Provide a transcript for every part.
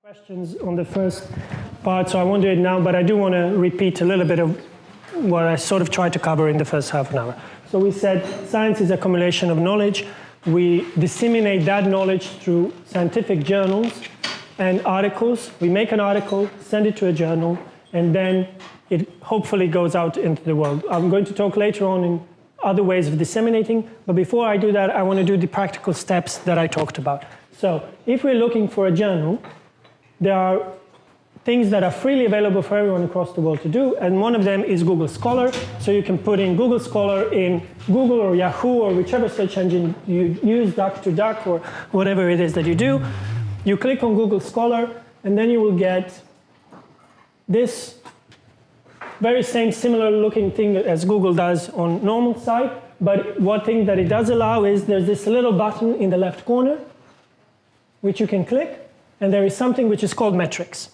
Questions on the first part, so I won't do it now, but I do want to repeat a little bit of what I sort of tried to cover in the first half an hour. So we said science is accumulation of knowledge. We disseminate that knowledge through scientific journals and articles. We make an article, send it to a journal, and then it hopefully goes out into the world. I'm going to talk later on in other ways of disseminating, but before I do that, I want to do the practical steps that I talked about. So if we're looking for a journal, there are things that are freely available for everyone across the world to do, and one of them is Google Scholar. So you can put in Google Scholar in Google or Yahoo or whichever search engine you use, Duck2Duck or whatever it is that you do. You click on Google Scholar, and then you will get this very same similar looking thing as Google does on normal site, but one thing that it does allow is there's this little button in the left corner, which you can click, and there is something which is called metrics.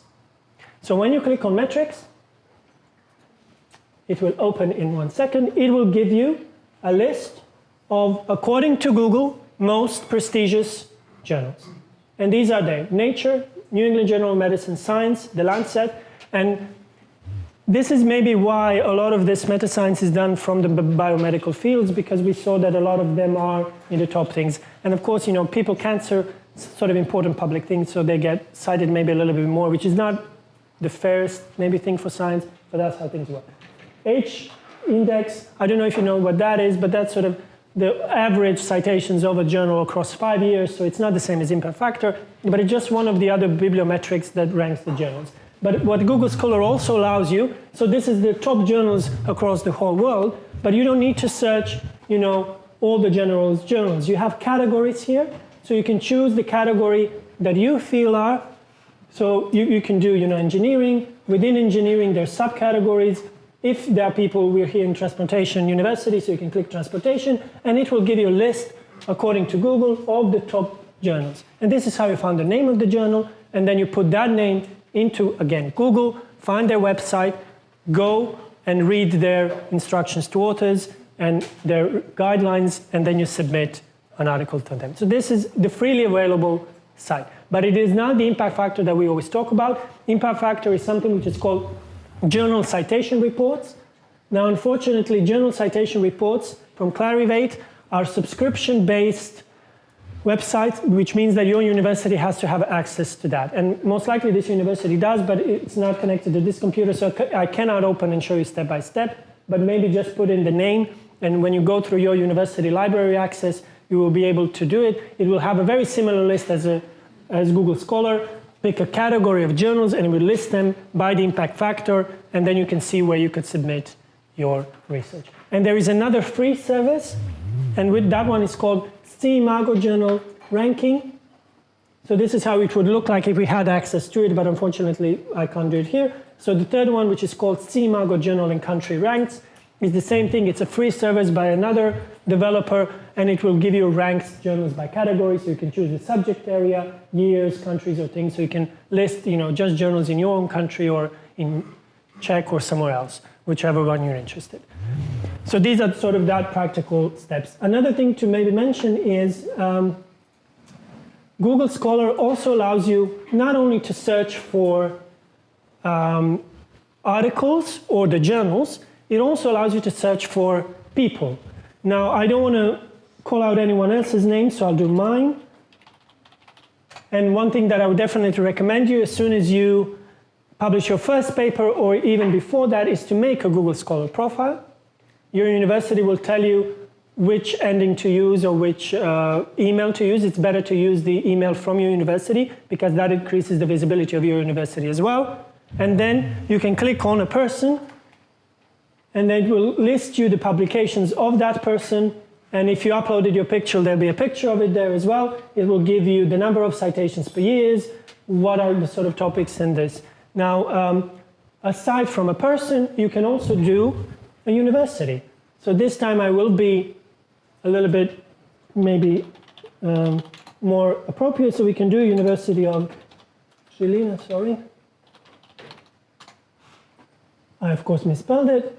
So when you click on metrics, it will open in 1 second. It will give you a list of, according to Google, most prestigious journals. And these are they: Nature, New England Journal of Medicine, Science, The Lancet. And this is maybe why a lot of this meta-science is done from the biomedical fields, because we saw that a lot of them are in the top things. And of course, you know, people, cancer, sort of important public things, so they get cited maybe a little bit more, which is not the fairest maybe thing for science, but that's how things work. H-index, I don't know if you know what that is, but that's sort of the average citations of a journal across 5 years, so it's not the same as impact factor, but it's just one of the other bibliometrics that ranks the journals. But what Google Scholar also allows you, so this is the top journals across the whole world, but you don't need to search, you know, all the journals. You have categories here, so you can choose the category that you feel are. So you can do, you know, engineering. Within engineering, there's subcategories. If there are people, we're here in transportation university, so you can click transportation, and it will give you a list, according to Google, of the top journals. And this is how you find the name of the journal, and then you put that name into, again, Google, find their website, go and read their instructions to authors and their guidelines, and then you submit an article to them. So this is the freely available site. But it is not the impact factor that we always talk about. Impact factor is something which is called journal citation reports. Now, unfortunately, journal citation reports from Clarivate are subscription-based websites, which means that your university has to have access to that. And most likely this university does, but it's not connected to this computer, so I cannot open and show you step by step, but maybe just put in the name, and when you go through your university library access, you will be able to do it. It will have a very similar list as Google Scholar. Pick a category of journals and it will list them by the impact factor, and then you can see where you could submit your research. And there is another free service, and with that one is called CIMAGO Journal Ranking. So this is how it would look like if we had access to it, but unfortunately I can't do it here. So the third one, which is called CIMAGO Journal and Country Ranks, is the same thing. It's a free service by another developer, and it will give you ranked journals by category, so you can choose the subject area, years, countries, or things, so you can list, you know, just journals in your own country or in Czech or somewhere else, whichever one you're interested. So these are sort of that practical steps. Another thing to maybe mention is Google Scholar also allows you not only to search for articles or the journals, it also allows you to search for people. Now, I don't want to call out anyone else's name, so I'll do mine. And one thing that I would definitely recommend you as soon as you publish your first paper, or even before that, is to make a Google Scholar profile. Your university will tell you which ending to use or which email to use. It's better to use the email from your university, because that increases the visibility of your university as well. And then you can click on a person, and then it will list you the publications of that person. And if you uploaded your picture, there'll be a picture of it there as well. It will give you the number of citations per year, what are the sort of topics in this. Now, aside from a person, you can also do a university. So this time I will be a little bit maybe more appropriate. So we can do University of Žilina, sorry. I, of course, misspelled it.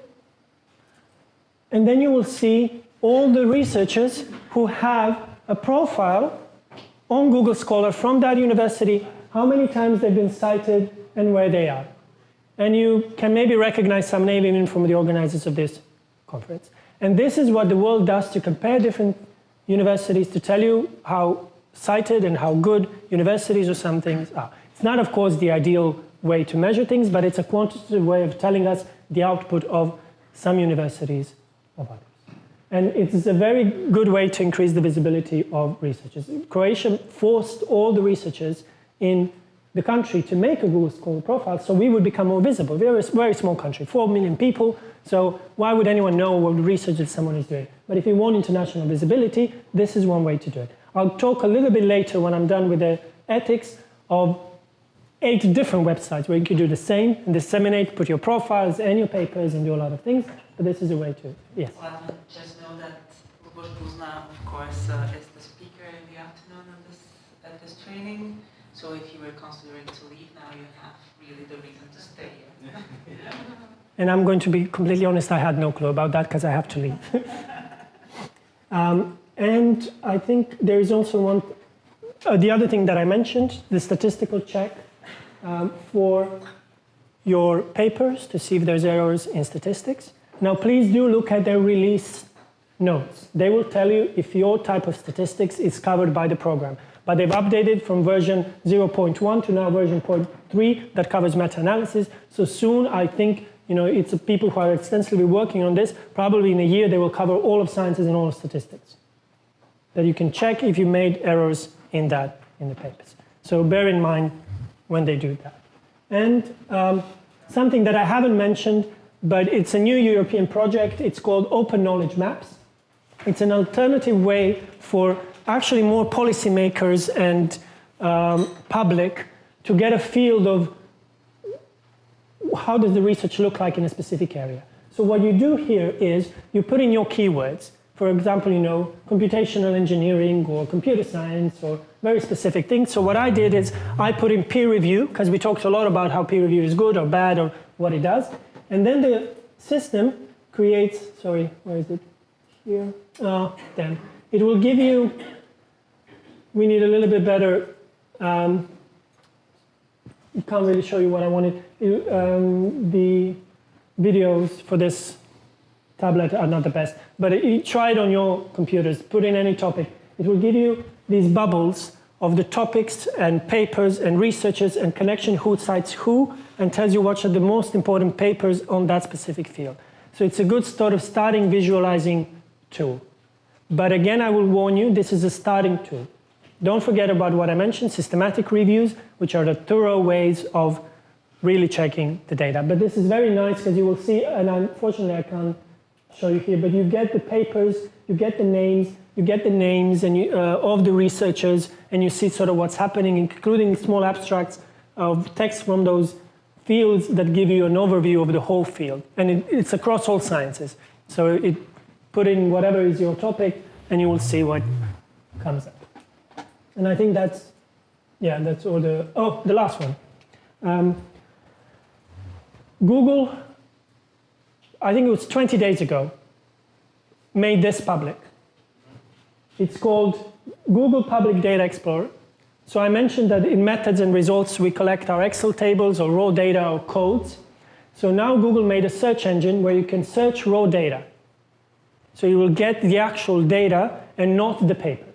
And then you will see all the researchers who have a profile on Google Scholar from that university how many times they've been cited and where they are. And you can maybe recognize some name even from the organizers of this conference. And this is what the world does to compare different universities, to tell you how cited and how good universities or some things are. It's not, of course, the ideal way to measure things, but it's a quantitative way of telling us the output of some universities of others. And it is a very good way to increase the visibility of researchers. Croatia forced all the researchers in the country to make a Google Scholar profile so we would become more visible. We're a very small country, 4 million people, so why would anyone know what research that someone is doing? But if you want international visibility, this is one way to do it. I'll talk a little bit later when I'm done with the ethics of 8 different websites where you can do the same and disseminate, put your profiles and your papers and do a lot of things. But this is a way to, yes. Well, just know that Lubos Buzna, of course, is the speaker in the afternoon at this training. So if you were considering to leave now, you have really the reason to stay here. And I'm going to be completely honest, I had no clue about that because I have to leave. And I think there is also one, the other thing that I mentioned, the statistical check for your papers to see if there's errors in statistics. Now, please do look at their release notes. They will tell you if your type of statistics is covered by the program. But they've updated from version 0.1 to now version 0.3 that covers meta-analysis. So soon, I think, it's people who are extensively working on this. Probably in a year, they will cover all of sciences and all of statistics. That you can check if you made errors in the papers. So bear in mind when they do that. And something that I haven't mentioned, but it's a new European project. It's called Open Knowledge Maps. It's an alternative way for actually more policymakers and public to get a field of how does the research look like in a specific area. So what you do here is you put in your keywords. For example, computational engineering or computer science or very specific things. So what I did is I put in peer review, because we talked a lot about how peer review is good or bad or what it does. And then the system creates, sorry, where is it? Here. Oh, damn. It will give you, we need a little bit better, I can't really show you what I wanted. The videos for this tablet are not the best, but you try it on your computers, put in any topic. It will give you these bubbles of the topics and papers and researchers and connection who cites who, and tells you what are the most important papers on that specific field. So it's a good sort of starting visualizing tool. But again, I will warn you, this is a starting tool. Don't forget about what I mentioned, systematic reviews, which are the thorough ways of really checking the data. But this is very nice because you will see, and unfortunately I can't show you here, but you get the papers, you get the names and of the researchers, and you see sort of what's happening, including small abstracts of text from those fields that give you an overview of the whole field. And it's across all sciences. So put in whatever is your topic, and you will see what comes up. And I think that's all the last one. Google, I think it was 20 days ago, made this public. It's called Google Public Data Explorer. So I mentioned that in methods and results, we collect our Excel tables or raw data or codes. So now Google made a search engine where you can search raw data. So you will get the actual data and not the papers.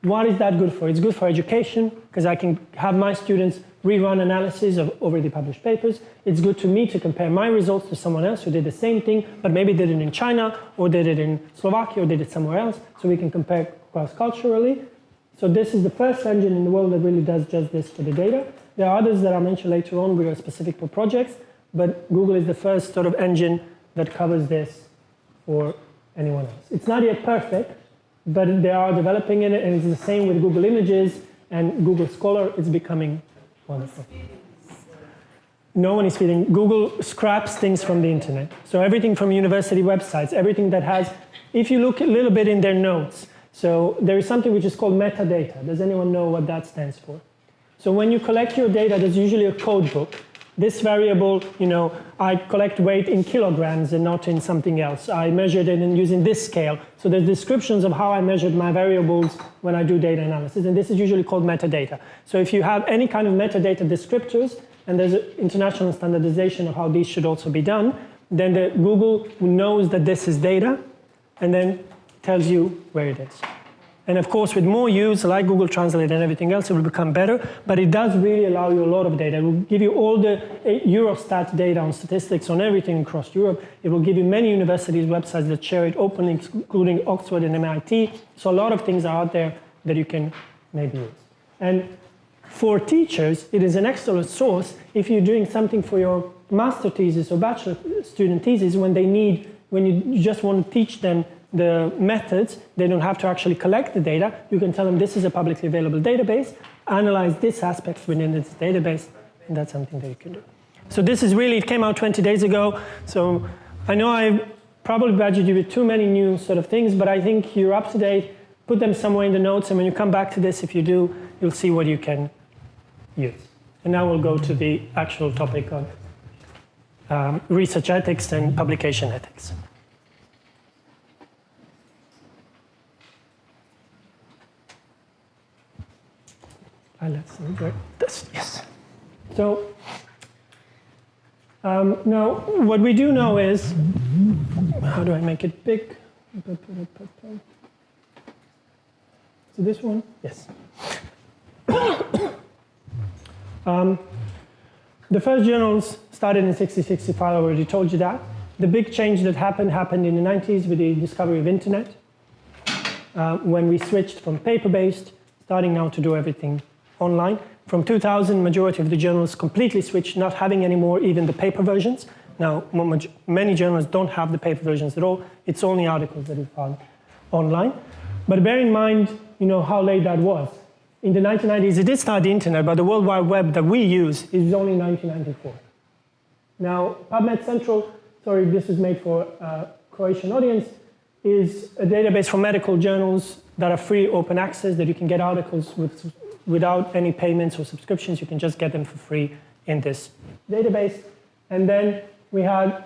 What is that good for? It's good for education, because I can have my students rerun analysis of already published papers. It's good to me to compare my results to someone else who did the same thing, but maybe did it in China, or did it in Slovakia, or did it somewhere else, so we can compare cross-culturally. So this is the first engine in the world that really does just this for the data. There are others that I'll mention later on, which are specific for projects, but Google is the first sort of engine that covers this for anyone else. It's not yet perfect, but they are developing it, and it's the same with Google Images and Google Scholar. It's becoming wonderful. No one is feeding. Google scraps things from the internet. So everything from university websites, everything that has, if you look a little bit in their notes, so there is something which is called metadata. Does anyone know what that stands for? So when you collect your data, there's usually a code book This variable, I collect weight in kilograms and not in something else. I measured it using this scale. So there's descriptions of how I measured my variables when I do data analysis, and this is usually called metadata. So if you have any kind of metadata descriptors, and there's an international standardization of how these should also be done, then Google knows that this is data, and then tells you where it is. And of course, with more use, like Google Translate and everything else, it will become better, but it does really allow you a lot of data. It will give you all the Eurostat data on statistics on everything across Europe. It will give you many universities' websites that share it openly, including Oxford and MIT. So a lot of things are out there that you can maybe use. And for teachers, it is an excellent source if you're doing something for your master thesis or bachelor student thesis when you just want to teach them the methods. They don't have to actually collect the data. You can tell them this is a publicly available database, analyze this aspect within this database, and that's something that you can do. So this is really, it came out 20 days ago. So I know I probably badgered you with too many new sort of things, but I think you're up to date. Put them somewhere in the notes, and when you come back to this, if you do, you'll see what you can use. And now we'll go to the actual topic of research ethics and publication ethics. Let's see this. Yes. So now what we do know is, how do I make it big? So this one, yes. The first journals started in 60-65, I already told you that. The big change that happened in the 90s with the discovery of internet, when we switched from paper-based, starting now to do everything online. From 2000, majority of the journals completely switched, not having anymore even the paper versions. Now, many journals don't have the paper versions at all. It's only articles that you found online. But bear in mind, how late that was. In the 1990s, it did start the internet, but the World Wide Web that we use is only 1994. Now, PubMed Central, sorry, this is made for a Croatian audience, is a database for medical journals that are free, open access, that you can get articles without any payments or subscriptions. You can just get them for free in this database. And then we had,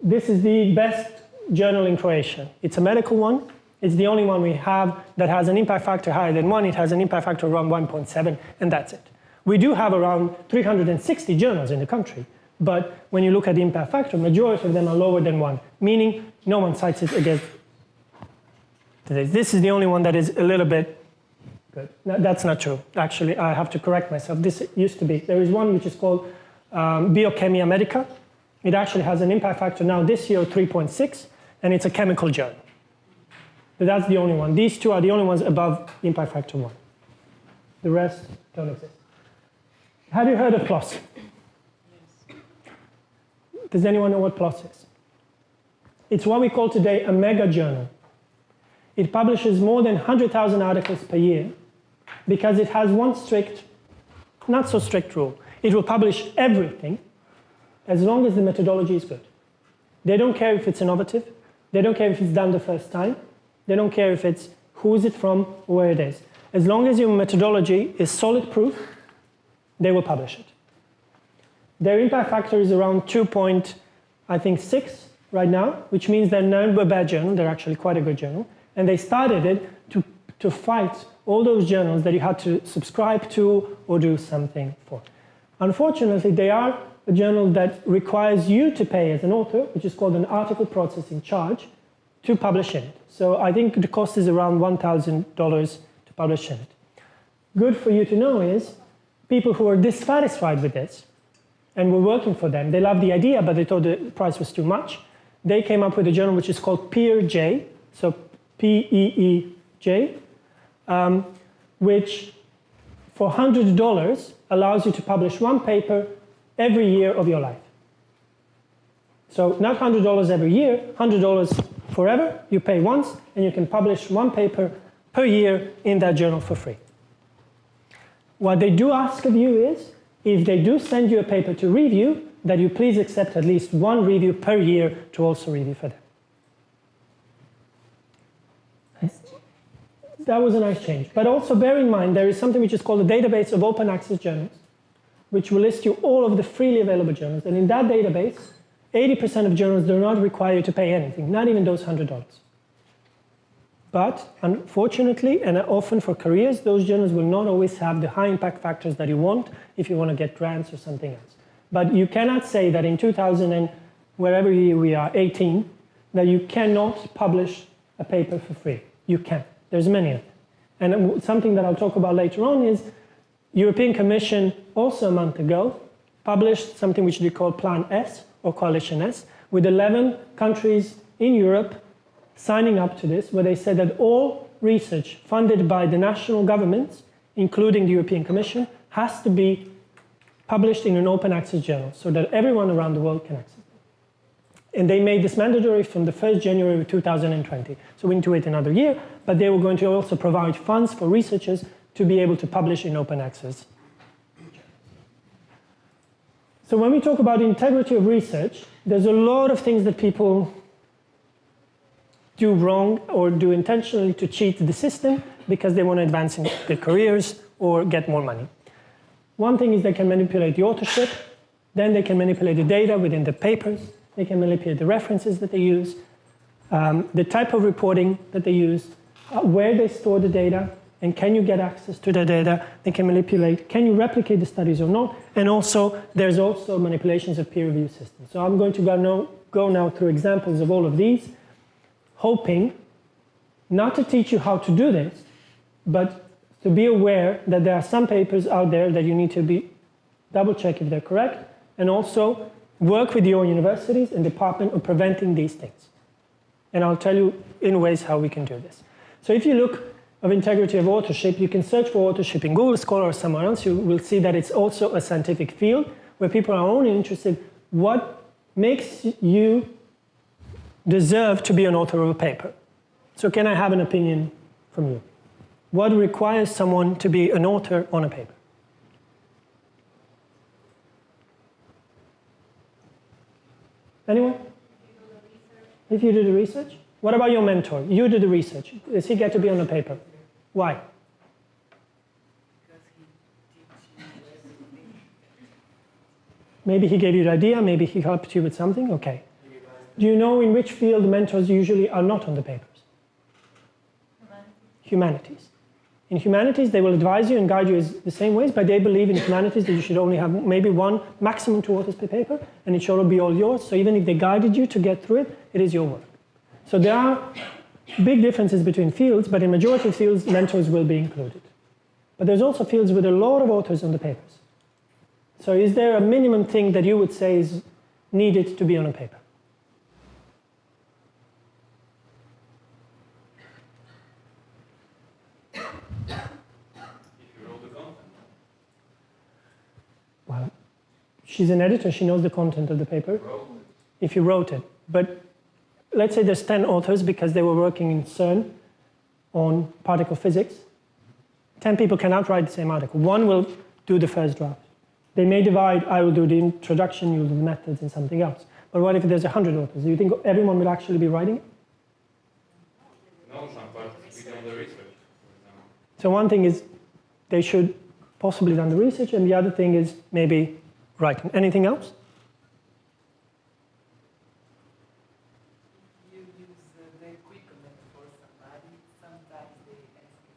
this is the best journal in Croatia. It's a medical one. It's the only one we have that has an impact factor higher than 1. It has an impact factor around 1.7, and that's it. We do have around 360 journals in the country, but when you look at the impact factor, majority of them are lower than 1, meaning no one cites it against this is the only one that is a little bit good. No, that's not true. Actually, I have to correct myself. This used to be. There is one which is called Biochemia Medica. It actually has an impact factor now this year of 3.6, and it's a chemical journal. But that's the only one. These two are the only ones above impact factor 1. The rest don't exist. Have you heard of PLOS? Yes. Does anyone know what PLOS is? It's what we call today a mega journal. It publishes more than 100,000 articles per year because it has one strict, not so strict rule. It will publish everything as long as the methodology is good. They don't care if it's innovative. They don't care if it's done the first time. They don't care if it's who is it from or where it is. As long as your methodology is solid proof, they will publish it. Their impact factor is around 2.6 right now, which means they're not a bad journal. They're actually quite a good journal. And they started it to fight all those journals that you had to subscribe to or do something for. Unfortunately, they are a journal that requires you to pay as an author, which is called an article processing charge, to publish in it. So I think the cost is around $1,000 to publish in it. Good for you to know is people who are dissatisfied with this and were working for them, they loved the idea, but they thought the price was too much. They came up with a journal which is called PeerJ, so P-E-E-J, which for $100 allows you to publish one paper every year of your life. So not $100 every year, $100 forever. You pay once, and you can publish one paper per year in that journal for free. What they do ask of you is, if they do send you a paper to review, that you please accept at least one review per year to also review for them. That was a nice change. But also bear in mind, there is something which is called a database of open access journals. which will list you all of the freely available journals. And in that database, 80% of journals do not require you to pay anything, not even those $100. But unfortunately, and often for careers, those journals will not always have the high impact factors that you want if you want to get grants or something else. But you cannot say that in 2000 and wherever we are, 18, that you cannot publish a paper for free. You can. There's many of them. And something that I'll talk about later on is European Commission also a month ago published something which they call Plan S or Coalition S with 11 countries in Europe signing up to this, where they said that all research funded by the national governments, including the European Commission, has to be published in an open access journal so that everyone around the world can access it. And they made this mandatory from the 1st January 2020. So we need to wait another year, but they were going to also provide funds for researchers to be able to publish in open access. So when we talk about integrity of research, there's a lot of things that people do wrong or do intentionally to cheat the system because they want to advance in their careers or get more money. One thing is they can manipulate the authorship, then they can manipulate the data within the papers, they can manipulate the references that they use, the type of reporting that they use, where they store the data, and can you get access to the data. They can manipulate, can you replicate the studies or not, and also there's also manipulations of peer review systems. So I'm going to go now through examples of all of these, hoping not to teach you how to do this, but to be aware that there are some papers out there that you need to double check if they're correct, and also work with your universities and department on preventing these things. And I'll tell you in ways how we can do this. So if you look of integrity of authorship, you can search for authorship in Google Scholar or somewhere else. You will see that it's also a scientific field where people are only interested what makes you deserve to be an author of a paper. So can I have an opinion from you? What requires someone to be an author on a paper? Anyone? If you do the research? What about your mentor? You do the research. Does he get to be on a paper? Why? Maybe he gave you the idea, maybe he helped you with something, okay. Do you know in which field mentors usually are not on the papers? Humanities. In humanities, they will advise you and guide you the same ways, but they believe in humanities that you should only have maybe one, maximum 2 authors per paper, and it should all be all yours. So even if they guided you to get through it, it is your work. So there are big differences between fields, but in majority of fields, mentors will be included. But there's also fields with a lot of authors on the papers. So is there a minimum thing that you would say is needed to be on a paper? If you wrote the content. Well, she's an editor, she knows the content of the paper. If you wrote it. But let's say there's 10 authors because they were working in CERN on particle physics. 10 people cannot write the same article. One will do the first draft. They may divide, I will do the introduction, you'll do the methods and something else. But what if there's 100 authors? Do you think everyone will actually be writing it? No, some parts we done the research, for example. So one thing is they should possibly done the research, and the other thing is maybe writing. Anything else?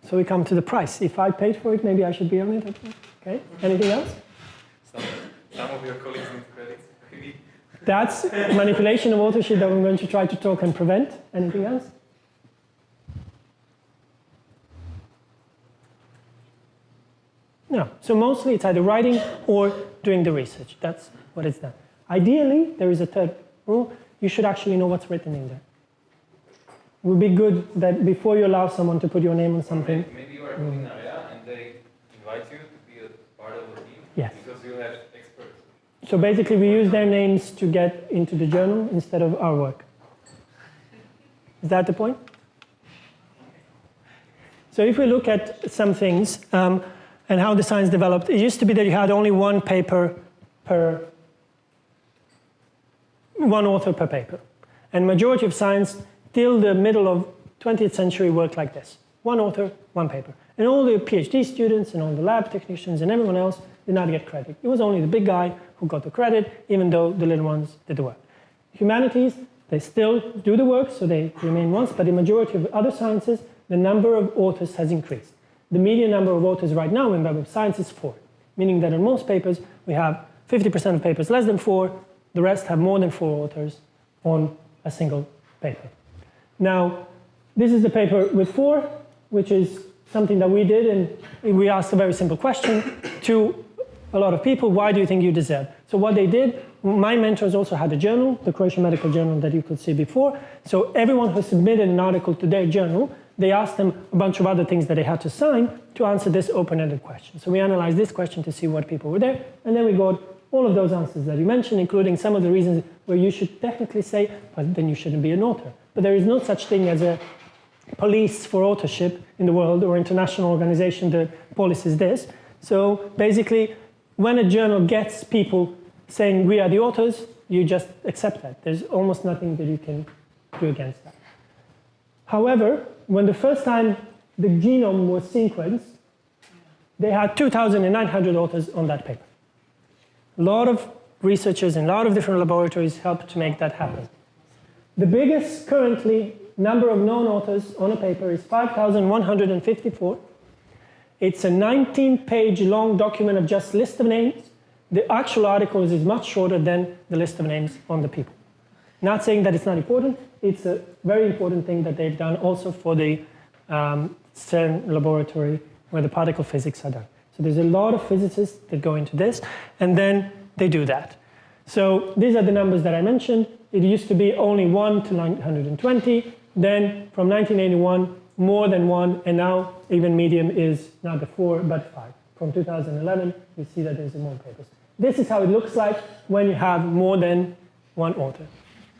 So we come to the price. If I paid for it, maybe I should be on it. Okay. Anything else? Some of your colleagues need credits, maybe. That's manipulation of authorship that we're going to try to talk and prevent. Anything else? No. So mostly it's either writing or doing the research. That's what it's done. Ideally, there is a third rule. You should actually know what's written in there. It would be good that before you allow someone to put your name on something. Maybe you are in an area and they invite you to be a part of the team. Yes. Because you have experts. So basically we use their names to get into the journal instead of our work. Is that the point? So if we look at some things and how the science developed, it used to be that you had only one author per paper. And majority of science till the middle of 20th century worked like this. One author, one paper. And all the PhD students and all the lab technicians and everyone else did not get credit. It was only the big guy who got the credit, even though the little ones did the work. Humanities, they still do the work, so they remain ones, but in majority of other sciences, the number of authors has increased. The median number of authors right now in Web of Science is 4, meaning that in most papers, we have 50% of papers less than 4, the rest have more than 4 authors on a single paper. Now, this is the paper with 4, which is something that we did, and we asked a very simple question to a lot of people: why do you think you deserve? So what they did, my mentors also had a journal, the Croatian Medical Journal that you could see before. So everyone who submitted an article to their journal, they asked them a bunch of other things that they had to sign to answer this open-ended question. So we analyzed this question to see what people were there, and then we got all of those answers that you mentioned, including some of the reasons where you should technically say, but then you shouldn't be an author. But there is no such thing as a police for authorship in the world, or international organization that policies this. So basically, when a journal gets people saying we are the authors, you just accept that. There's almost nothing that you can do against that. However, when the first time the genome was sequenced, they had 2,900 authors on that paper. A lot of researchers in a lot of different laboratories helped to make that happen. The biggest currently number of known authors on a paper is 5,154. It's a 19-page long document of just list of names. The actual articles is much shorter than the list of names on the people. Not saying that it's not important, it's a very important thing that they've done also for the CERN laboratory where the particle physics are done. So there's a lot of physicists that go into this, and then they do that. So these are the numbers that I mentioned. It used to be only 1 to 920, then from 1981, more than 1, and now even medium is not the 4, but 5. From 2011, you see that there's more papers. This is how it looks like when you have more than 1 author.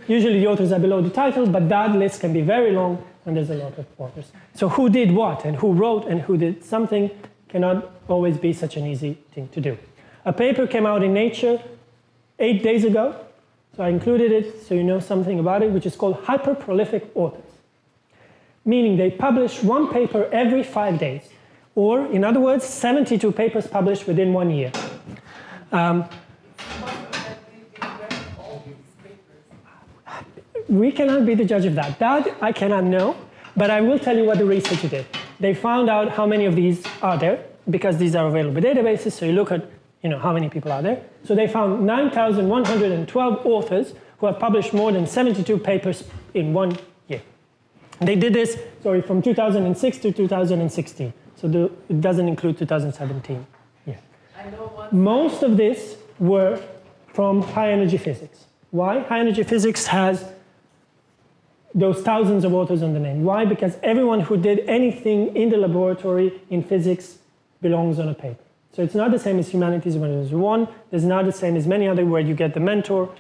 Usually the authors are below the title, but that list can be very long when there's a lot of authors. So who did what, and who wrote, and who did something cannot always be such an easy thing to do. A paper came out in Nature 8 days ago, so I included it so you know something about it, which is called hyperprolific authors. Meaning they publish 1 paper every 5 days, or in other words, 72 papers published within 1 year. We cannot be the judge of that. That I cannot know, but I will tell you what the researcher did. They found out how many of these are there, because these are available databases, so you look at how many people are there. So they found 9,112 authors who have published more than 72 papers in 1 year. They did this, from 2006 to 2016. So it doesn't include 2017 yet. Most of this were from high energy physics. Why? High energy physics has those thousands of authors on the name. Why? Because everyone who did anything in the laboratory in physics belongs on a paper. So it's not the same as humanities when there's 1. There's not the same as many other where you get the mentor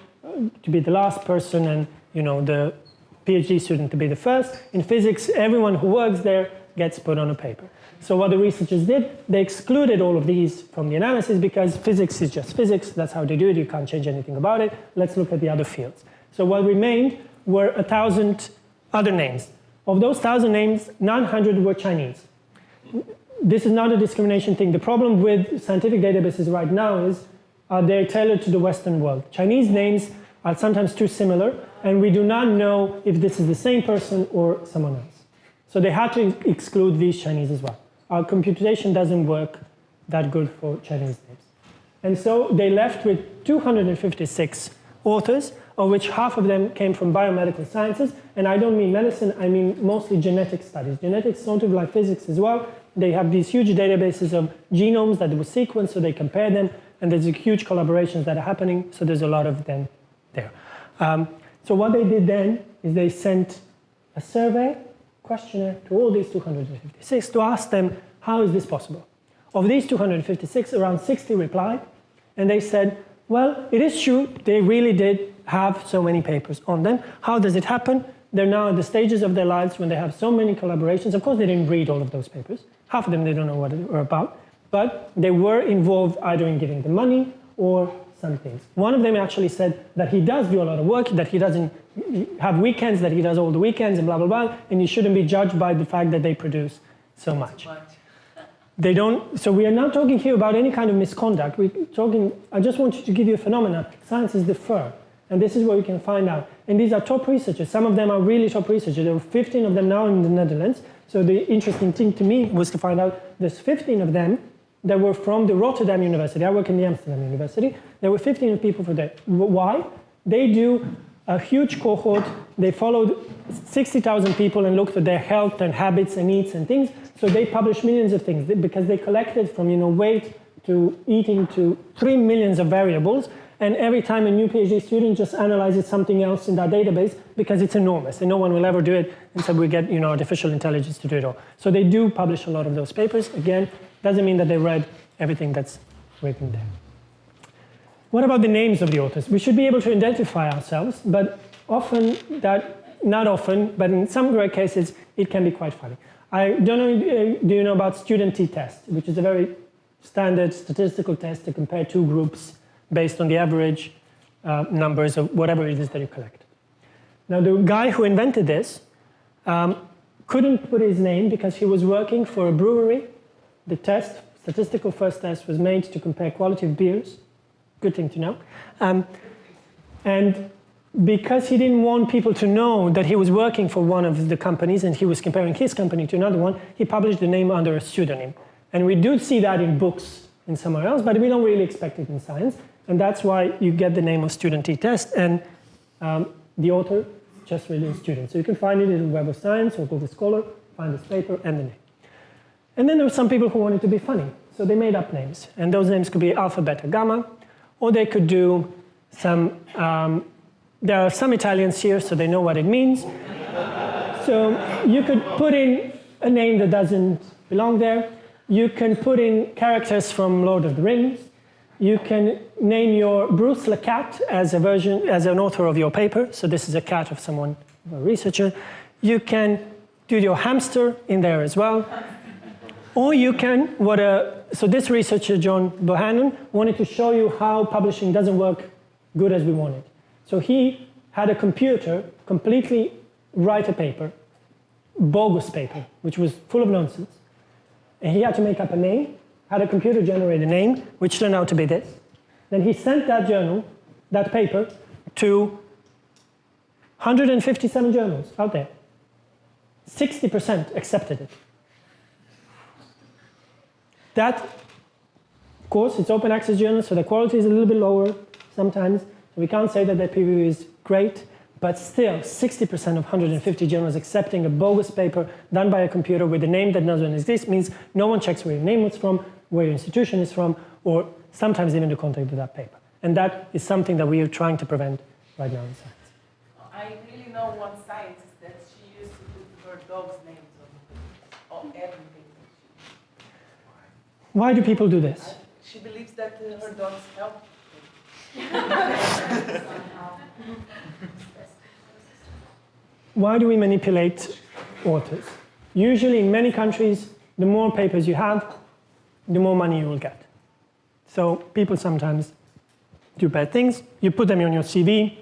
to be the last person and the PhD student to be the first. In physics, everyone who works there gets put on a paper. So what the researchers did, they excluded all of these from the analysis because physics is just physics. That's how they do it. You can't change anything about it. Let's look at the other fields. So what remained were 1,000 other names. Of those 1,000 names, 900 were Chinese. This is not a discrimination thing. The problem with scientific databases right now is they're tailored to the Western world. Chinese names are sometimes too similar, and we do not know if this is the same person or someone else. So they had to exclude these Chinese as well. Our computation doesn't work that good for Chinese names. And so they left with 256 authors, of which half of them came from biomedical sciences. And I don't mean medicine, I mean mostly genetic studies. Genetics sort of like physics as well. They have these huge databases of genomes that were sequenced, so they compare them, and there's a huge collaborations that are happening, so there's a lot of them there. So what they did then is they sent a survey questionnaire to all these 256 to ask them, how is this possible? Of these 256, around 60 replied, and they said, well, it is true, they really did have so many papers on them. How does it happen? They're now at the stages of their lives when they have so many collaborations. Of course, they didn't read all of those papers. Half of them, they don't know what they were about. But they were involved either in giving them money or some things. One of them actually said that he does do a lot of work, that he doesn't have weekends, that he does all the weekends and blah, blah, blah, and you shouldn't be judged by the fact that they produce so much. they don't, so we are not talking here about any kind of misconduct. We're talking, I just want to give you a phenomena. Scientists differ, and this is where we can find out. And these are top researchers. Some of them are really top researchers. There were 15 of them now in the Netherlands. So the interesting thing to me was to find out there's 15 of them that were from the Rotterdam University. I work in the Amsterdam University. There were 15 people for that. Why? They do a huge cohort. They followed 60,000 people and looked at their health and habits and needs and things. So they published millions of things because they collected from weight to eating to 3 million of variables. And every time a new PhD student just analyzes something else in that database because it's enormous and no one will ever do it. And so we get artificial intelligence to do it all. So they do publish a lot of those papers. Again, doesn't mean that they read everything that's written there. What about the names of the authors? We should be able to identify ourselves, but often not often, but in some rare cases, it can be quite funny. I don't know, do you know about student t-test, which is a very standard statistical test to compare two groups based on the average numbers of whatever it is that you collect. Now, the guy who invented this couldn't put his name because he was working for a brewery. The test, statistical first test, was made to compare quality of beers. Good thing to know. And because he didn't want people to know that he was working for one of the companies and he was comparing his company to another one, he published the name under a pseudonym. And we do see that in books and somewhere else, but we don't really expect it in science. And that's why you get the name of student t-test, and the author just really a student. So you can find it in Web of Science or Google Scholar, find this paper and the name. And then there were some people who wanted to be funny. So they made up names. And those names could be alpha, beta, gamma, or they could do some, there are some Italians here, so they know what it means. So you could put in a name that doesn't belong there. You can put in characters from Lord of the Rings. You can name your Bruce the cat as an author of your paper. So this is a cat of someone, a researcher. You can do your hamster in there as well. Or you can, so this researcher, John Bohannon, wanted to show you how publishing doesn't work good as we want it. So he had a computer completely write a paper, bogus paper, which was full of nonsense. And he had to make up a name, had a computer generate a name, which turned out to be this. Then he sent that journal, that paper, to 157 journals out there. 60% accepted it. That, of course, it's open access journal, so the quality is a little bit lower sometimes. So we can't say that peer review is great, but still 60% of 150 journals accepting a bogus paper done by a computer with a name that doesn't exist means no one checks where your name was from, where your institution is from, or sometimes even the content of that paper. And that is something that we are trying to prevent right now in science. I really know one scientist that she used to put her dog's names on everything. Why do people do this? She believes that her dogs help. Why do we manipulate authors? Usually in many countries, the more papers you have, the more money you will get. So people sometimes do bad things. You put them on your CV.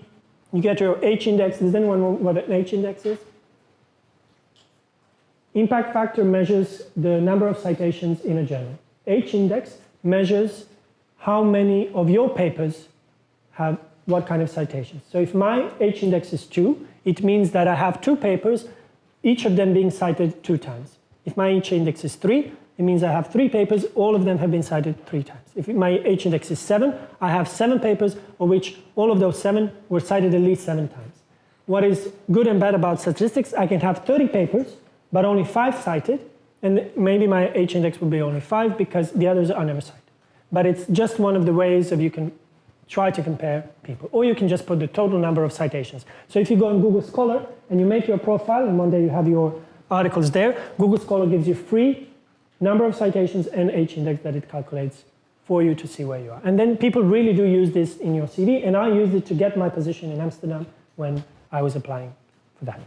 You get your H-index. Does anyone know what an H-index is? Impact factor measures the number of citations in a journal. H-index measures how many of your papers have what kind of citations. So if my H-index is 2, it means that I have 2 papers, each of them being cited 2 times. If my H-index is 3, it means I have 3 papers, all of them have been cited 3 times. If my H-index is 7, I have 7 papers, of which all of those 7 were cited at least 7 times. What is good and bad about statistics, I can have 30 papers, but only 5 cited, and maybe my H-index will be only 5 because the others are never cited. But it's just one of the ways that you can try to compare people. Or you can just put the total number of citations. So if you go on Google Scholar and you make your profile and one day you have your articles there, Google Scholar gives you free number of citations and H-index that it calculates for you to see where you are. And then people really do use this in your CV, and I used it to get my position in Amsterdam when I was applying for that.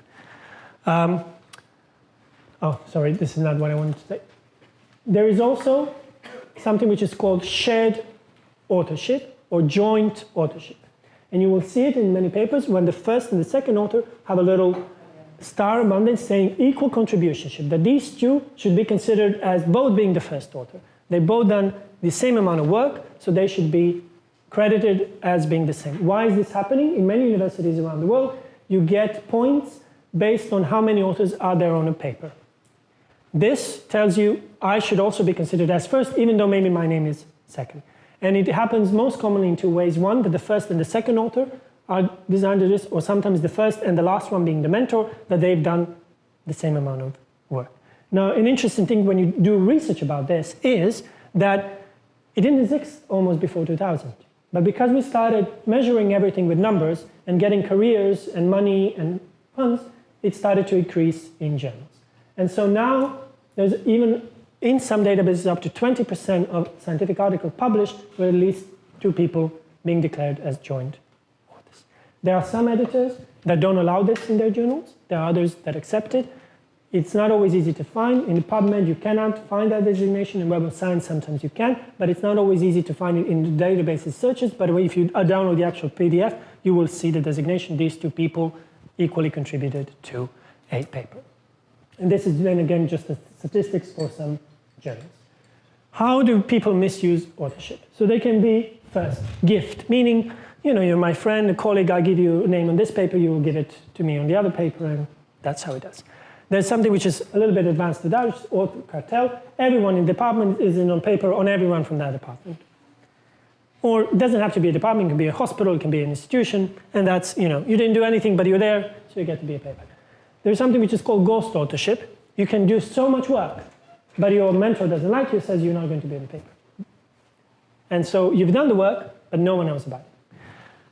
Oh, sorry, this is not what I wanted to say. There is also something which is called shared authorship or joint authorship. And you will see it in many papers when the first and the second author have a little star abundance saying equal contributionship, that these two should be considered as both being the first author. They both done the same amount of work, so they should be credited as being the same. Why is this happening? In many universities around the world, you get points based on how many authors are there on a paper. This tells you I should also be considered as first, even though maybe my name is second. And it happens most commonly in two ways. One, that the first and the second author are designed to this, or sometimes the first and the last one being the mentor, that they've done the same amount of work. Now, an interesting thing when you do research about this is that it didn't exist almost before 2000. But because we started measuring everything with numbers and getting careers and money and funds, it started to increase in journals. And so now there's even in some databases up to 20% of scientific articles published with at least 2 people being declared as joint authors. There are some editors that don't allow this in their journals. There are others that accept it. It's not always easy to find. In the PubMed, you cannot find that designation. In Web of Science, sometimes you can, but it's not always easy to find it in the databases searches. By the way, if you download the actual PDF, you will see the designation. These 2 people equally contributed to a paper. And this is then again just the statistics for some journals. How do people misuse authorship? So they can be first, gift, meaning, you know, you're my friend, a colleague, I give you a name on this paper, you will give it to me on the other paper, and that's how it does. There's something which is a little bit advanced to that, which is author cartel. Everyone in the department is in on paper on everyone from that department. Or it doesn't have to be a department, it can be a hospital, it can be an institution, and that's, you know, you didn't do anything, but you're there, so you get to be a paper. There's something which is called ghost authorship. You can do so much work, but your mentor doesn't like you, says you're not going to be in the paper. And so you've done the work, but no one knows about it.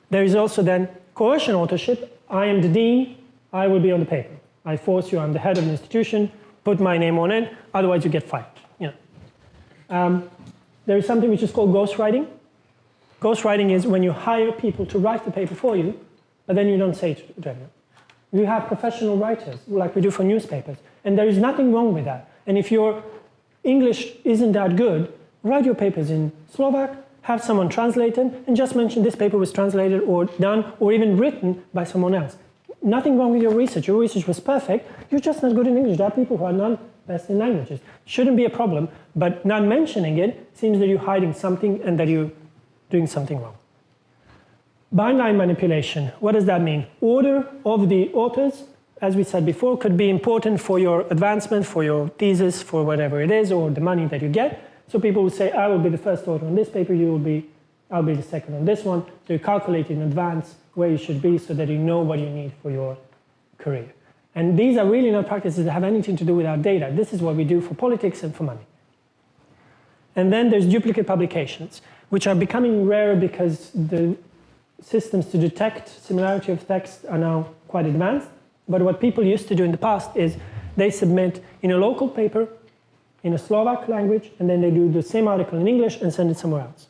There is also then coercion authorship. I am the dean, I will be on the paper. I force you, I'm the head of the institution, put my name on it, otherwise you get fired. You know. There is something which is called ghostwriting. Ghostwriting is when you hire people to write the paper for you, but then you don't say it to them. You have professional writers, like we do for newspapers, and there is nothing wrong with that. And if your English isn't that good, write your papers in Slovak, have someone translate them, and just mention this paper was translated or done or even written by someone else. Nothing wrong with your research. Your research was perfect. You're just not good in English. There are people who are not best in languages. Shouldn't be a problem, but not mentioning it seems that you're hiding something and that you're doing something wrong. Byline manipulation, what does that mean? Order of the authors, as we said before, could be important for your advancement, for your thesis, for whatever it is, or the money that you get. So people will say, I will be the first author on this paper, I'll be the second on this one. So you calculate in advance where you should be so that you know what you need for your career. And these are really not practices that have anything to do with our data. This is what we do for politics and for money. And then there's duplicate publications, which are becoming rarer because the systems to detect similarity of text are now quite advanced. But what people used to do in the past is they submit in a local paper in a Slovak language, and then they do the same article in English and send it somewhere else.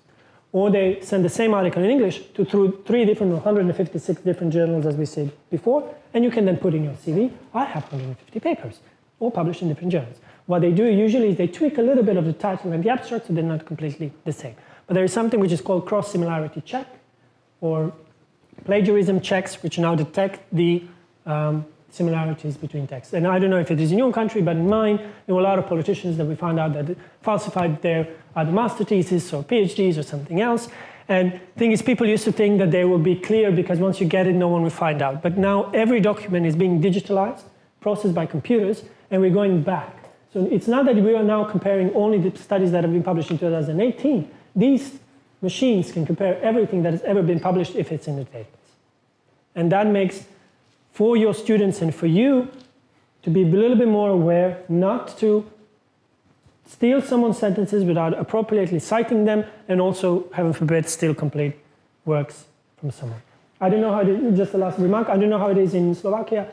Or they send the same article in English to through 3 different, 156 different journals, as we said before, and you can then put in your CV, I have 150 papers, all published in different journals. What they do usually is they tweak a little bit of the title and the abstract, so they're not completely the same. But there is something which is called cross-similarity check, or plagiarism checks, which now detect the similarities between texts. And I don't know if it is in your country, but in mine, there were a lot of politicians that we found out that falsified their either master thesis or PhDs or something else. And the thing is, people used to think that they will be clear because once you get it, no one will find out. But now every document is being digitalized, processed by computers, and we're going back. So it's not that we are now comparing only the studies that have been published in 2018. These machines can compare everything that has ever been published if it's in the database. And that makes, for your students and for you, to be a little bit more aware, not to steal someone's sentences without appropriately citing them, and also, heaven forbid, steal complete works from someone. I don't know how it is, just the last remark, I don't know how it is in Slovakia.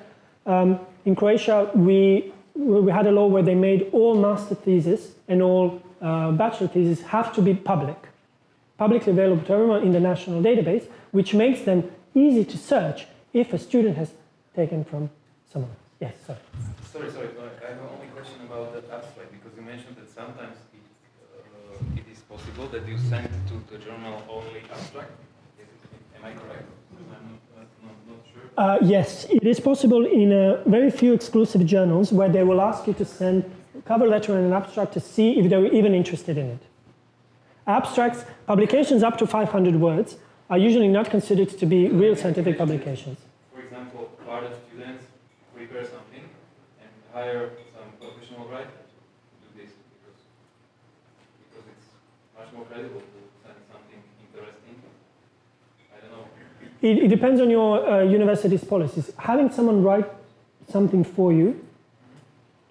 In Croatia, we had a law where they made all master theses and all bachelor theses have to be publicly available to everyone in the national database, which makes them easy to search if a student has taken from someone. Yes, sorry. Sorry. I have only question about that abstract, because you mentioned that sometimes it is possible that you send to the journal only abstract. Am I correct? I'm not sure. Yes, it is possible in very few exclusive journals where they will ask you to send a cover letter and an abstract to see if they're even interested in it. Abstracts, publications up to 500 words, are usually not considered to be real scientific publications. For example, are the students prepare something and hire some professional writer to do this because it's much more credible to send something interesting. I don't know. It depends on your university's policies. Having someone write something for you,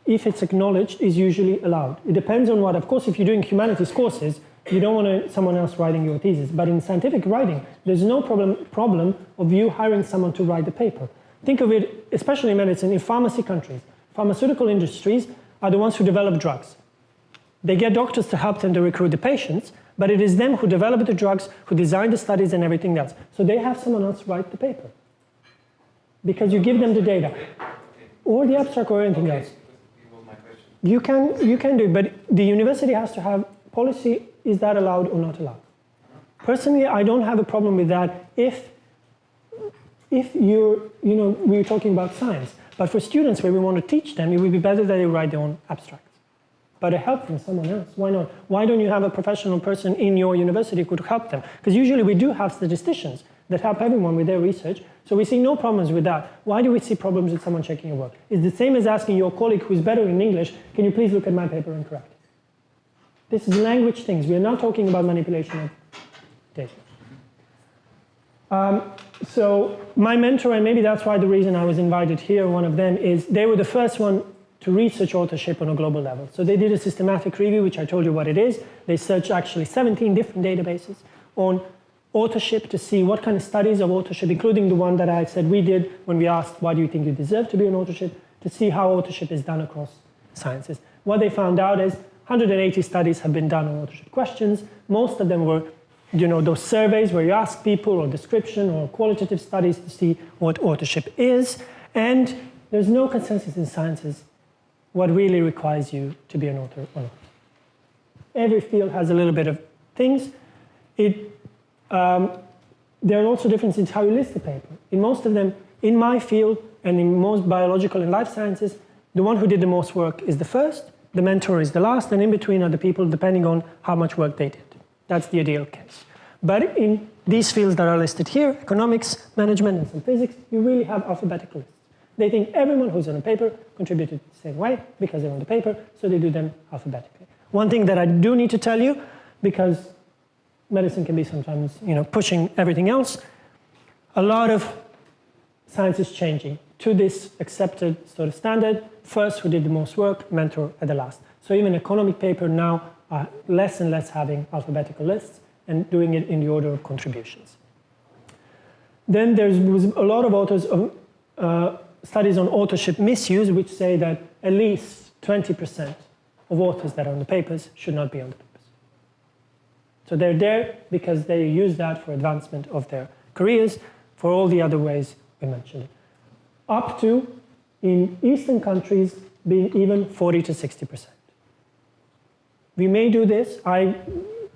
if it's acknowledged, is usually allowed. It depends on what. Of course, if you're doing humanities courses, you don't want someone else writing your thesis. But in scientific writing, there's no problem of you hiring someone to write the paper. Think of it, especially in medicine, in pharmacy countries. Pharmaceutical industries are the ones who develop drugs. They get doctors to help them to recruit the patients, but it is them who develop the drugs, who design the studies and everything else. So they have someone else write the paper. Because you give them the data. Or the abstract or anything else. You can do it, but the university has to have policy. Is that allowed or not allowed? Personally, I don't have a problem with that if we're talking about science. But for students where we want to teach them, it would be better that they write their own abstracts. But a help from someone else, why not? Why don't you have a professional person in your university who could help them? Because usually we do have statisticians that help everyone with their research, so we see no problems with that. Why do we see problems with someone checking your work? It's the same as asking your colleague who's better in English, can you please look at my paper and correct it? This is language things. We are not talking about manipulation of data. So my mentor, and maybe that's why the reason I was invited here, one of them, is they were the first one to research authorship on a global level. So they did a systematic review, which I told you what it is. They searched actually 17 different databases on authorship to see what kind of studies of authorship, including the one that I said we did when we asked, why do you think you deserve to be an authorship, to see how authorship is done across sciences. What they found out is 180 studies have been done on authorship questions. Most of them were, those surveys where you ask people, or description, or qualitative studies to see what authorship is. And there's no consensus in sciences what really requires you to be an author or not. Every field has a little bit of things. There are also differences in how you list the paper. In most of them, in my field, and in most biological and life sciences, the one who did the most work is the first, the mentor is the last, and in between are the people depending on how much work they did. That's the ideal case. But in these fields that are listed here, economics, management, and some physics, you really have alphabetical lists. They think everyone who's on a paper contributed the same way because they're on the paper, so they do them alphabetically. One thing that I do need to tell you, because medicine can be sometimes, pushing everything else, a lot of science is changing to this accepted sort of standard. First, who did the most work, mentor at the last. So even economic paper now are less and less having alphabetical lists and doing it in the order of contributions. Then there was a lot of authors of studies on authorship misuse, which say that at least 20% of authors that are on the papers should not be on the papers. So they're there because they use that for advancement of their careers, for all the other ways we mentioned it. Up to, in Eastern countries, being even 40 to 60%. We may do this. I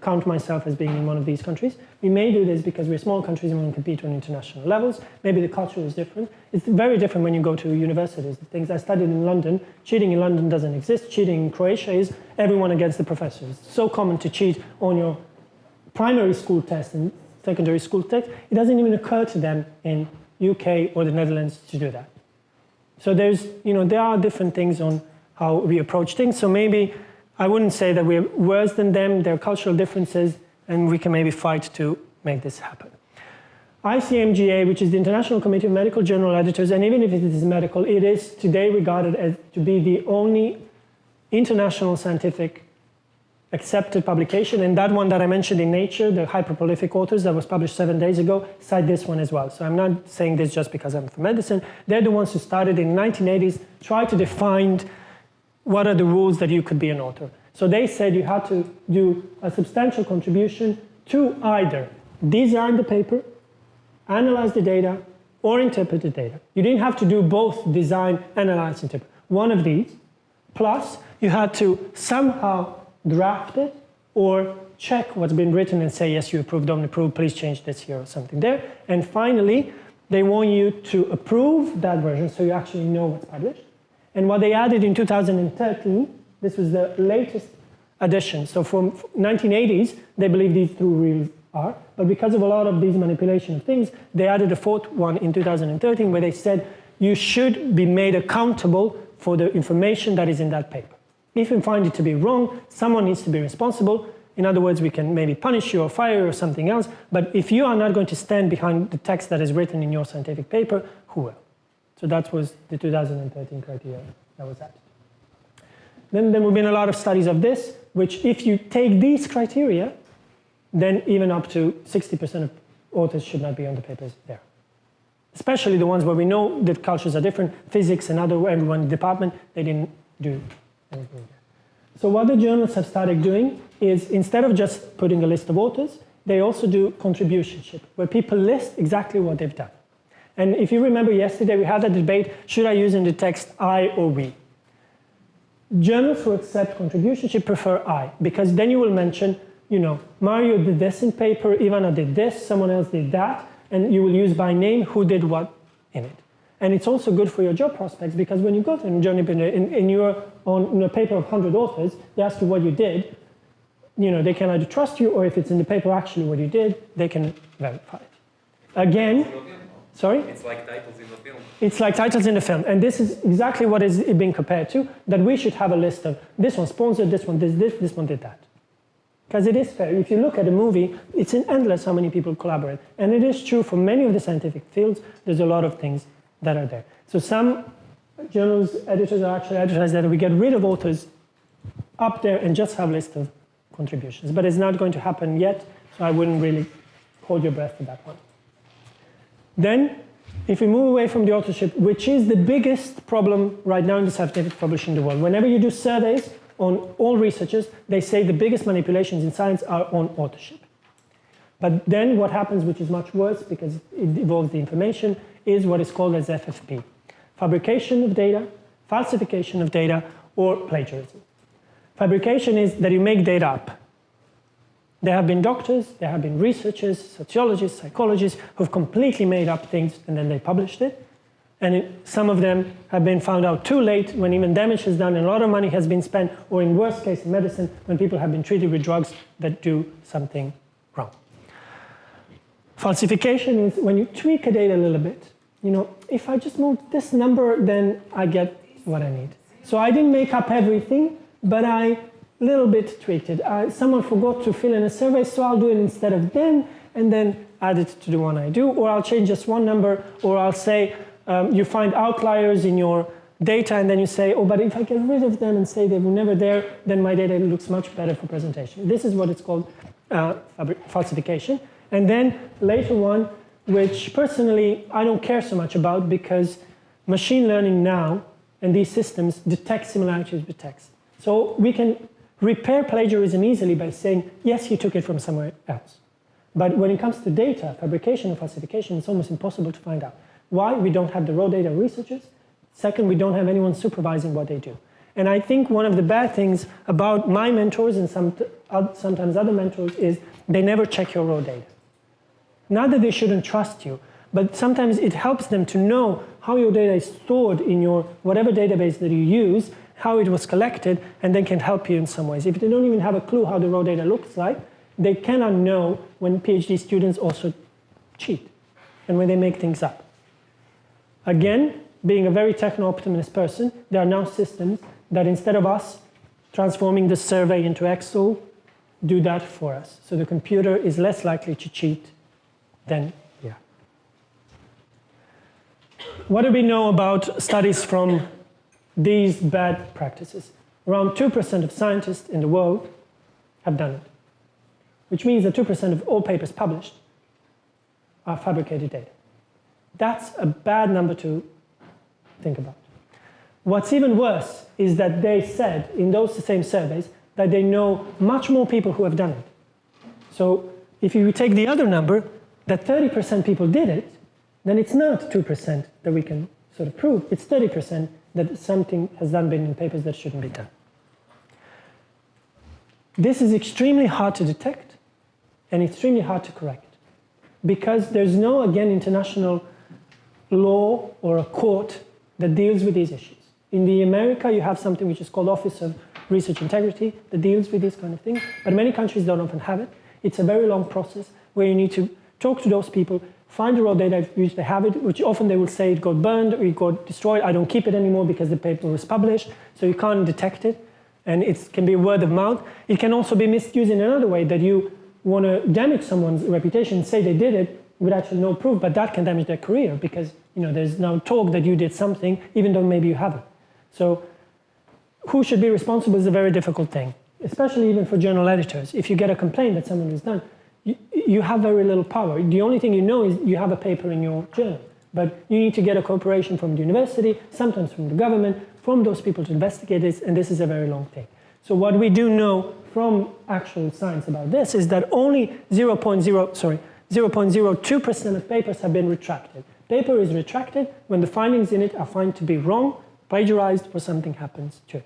count myself as being in one of these countries. We may do this because we're small countries and we compete on international levels. Maybe the culture is different. It's very different when you go to universities. The things I studied in London, cheating in London doesn't exist. Cheating in Croatia is everyone against the professors. It's so common to cheat on your primary school test and secondary school test. It doesn't even occur to them in UK or the Netherlands to do that. So there's, there are different things on how we approach things. So maybe I wouldn't say that we're worse than them. There are cultural differences, and we can maybe fight to make this happen. ICMGA, which is the International Committee of Medical Journal Editors, and even if it is medical, it is today regarded as to be the only international scientific accepted publication, and that one that I mentioned in Nature, the hyperprolific authors that was published 7 days ago, cite this one as well. So I'm not saying this just because I'm from medicine. They're the ones who started in the 1980s, tried to define what are the rules that you could be an author. So they said you had to do a substantial contribution to either design the paper, analyze the data, or interpret the data. You didn't have to do both design, analyze, interpret. One of these, plus you had to somehow draft it or check what's been written and say, yes, you approve, don't approve, please change this here or something there. And finally, they want you to approve that version so you actually know what's published. And what they added in 2013, this was the latest addition. So from 1980s, they believe these two rules are, but because of a lot of these manipulation of things, they added a fourth one in 2013 where they said you should be made accountable for the information that is in that paper. If you find it to be wrong, someone needs to be responsible. In other words, we can maybe punish you or fire you or something else, but if you are not going to stand behind the text that is written in your scientific paper, who will? So that was the 2013 criteria that was added. Then there have been a lot of studies of this, which if you take these criteria, then even up to 60% of authors should not be on the papers there. Especially the ones where we know that cultures are different, physics and everyone in the department, they didn't do anything there. So what the journals have started doing is instead of just putting a list of authors, they also do contributionship, where people list exactly what they've done. And if you remember yesterday, we had a debate, should I use in the text I or we? Journals who accept contributionship prefer I, because then you will mention, you know, Mario did this in paper, Ivana did this, someone else did that, and you will use by name who did what in it. And it's also good for your job prospects, because when you go to a journal and you're on a paper of 100 authors, they ask you what you did, you know, they can either trust you, or if it's in the paper actually what you did, they can verify it. Again, sorry? It's like titles in the film. It's like titles in the film. And this is exactly what is being compared to, that we should have a list of this one sponsored, this one did this one did that. Because it is fair. If you look at a movie, it's endless how many people collaborate. And it is true for many of the scientific fields, there's a lot of things that are there. So some journals, editors are actually advertised that we get rid of authors up there and just have a list of contributions. But it's not going to happen yet, so I wouldn't really hold your breath for that one. Then, if we move away from the authorship, which is the biggest problem right now in the scientific publishing in the world, whenever you do surveys on all researchers, they say the biggest manipulations in science are on authorship. But then what happens, which is much worse because it involves the information, is what is called as FFP. Fabrication of data, falsification of data, or plagiarism. Fabrication is that you make data up. There have been doctors, there have been researchers, sociologists, psychologists who've completely made up things and then they published it. And some of them have been found out too late when even damage is done and a lot of money has been spent, or in worst case in medicine, when people have been treated with drugs that do something wrong. Falsification is when you tweak a data a little bit. You know, if I just move this number, then I get what I need. So I didn't make up everything, but I little bit tweaked it. Someone forgot to fill in a survey, so I'll do it instead of them, and then add it to the one I do, or I'll change just one number, or I'll say, you find outliers in your data, and then you say, oh, but if I get rid of them and say they were never there, then my data looks much better for presentation. This is what it's called falsification. And then later one, which personally I don't care so much about, because machine learning now and these systems detect similarities with text. So we can repair plagiarism easily by saying, yes, you took it from somewhere else. But when it comes to data, fabrication and falsification, it's almost impossible to find out. Why? We don't have the raw data researchers. Second, we don't have anyone supervising what they do. And I think one of the bad things about my mentors and sometimes other mentors is they never check your raw data. Not that they shouldn't trust you, but sometimes it helps them to know how your data is stored in your whatever database that you use, how it was collected, and they can help you in some ways. If they don't even have a clue how the raw data looks like, they cannot know when PhD students also cheat and when they make things up. Again, being a very techno-optimist person, there are now systems that instead of us transforming the survey into Excel, do that for us. So the computer is less likely to cheat than we are. What do we know about studies from these bad practices? Around 2% of scientists in the world have done it, which means that 2% of all papers published are fabricated data. That's a bad number to think about. What's even worse is that they said in those same surveys that they know much more people who have done it. So if you take the other number, that 30% people did it, then it's not 2% that we can sort of prove. It's 30% that something has been in papers that shouldn't be done. This is extremely hard to detect and extremely hard to correct, because there's no, again, international law or a court that deals with these issues. In the America, you have something which is called Office of Research Integrity that deals with these kind of things, but many countries don't often have it. It's a very long process where you need to talk to those people, find the raw data which they have it, which often they will say it got burned or it got destroyed. I don't keep it anymore because the paper was published, so you can't detect it. And it can be word of mouth. It can also be misused in another way, that you want to damage someone's reputation, say they did it with actually no proof, but that can damage their career because there's now talk that you did something, even though maybe you haven't. So who should be responsible is a very difficult thing, especially even for journal editors. If you get a complaint that someone has done, you have very little power. The only thing you know is you have a paper in your journal, but you need to get a cooperation from the university, sometimes from the government, from those people to investigate this, and this is a very long thing. So what we do know from actual science about this is that only 0.02% of papers have been retracted. Paper is retracted when the findings in it are found to be wrong, plagiarized, or something happens to it.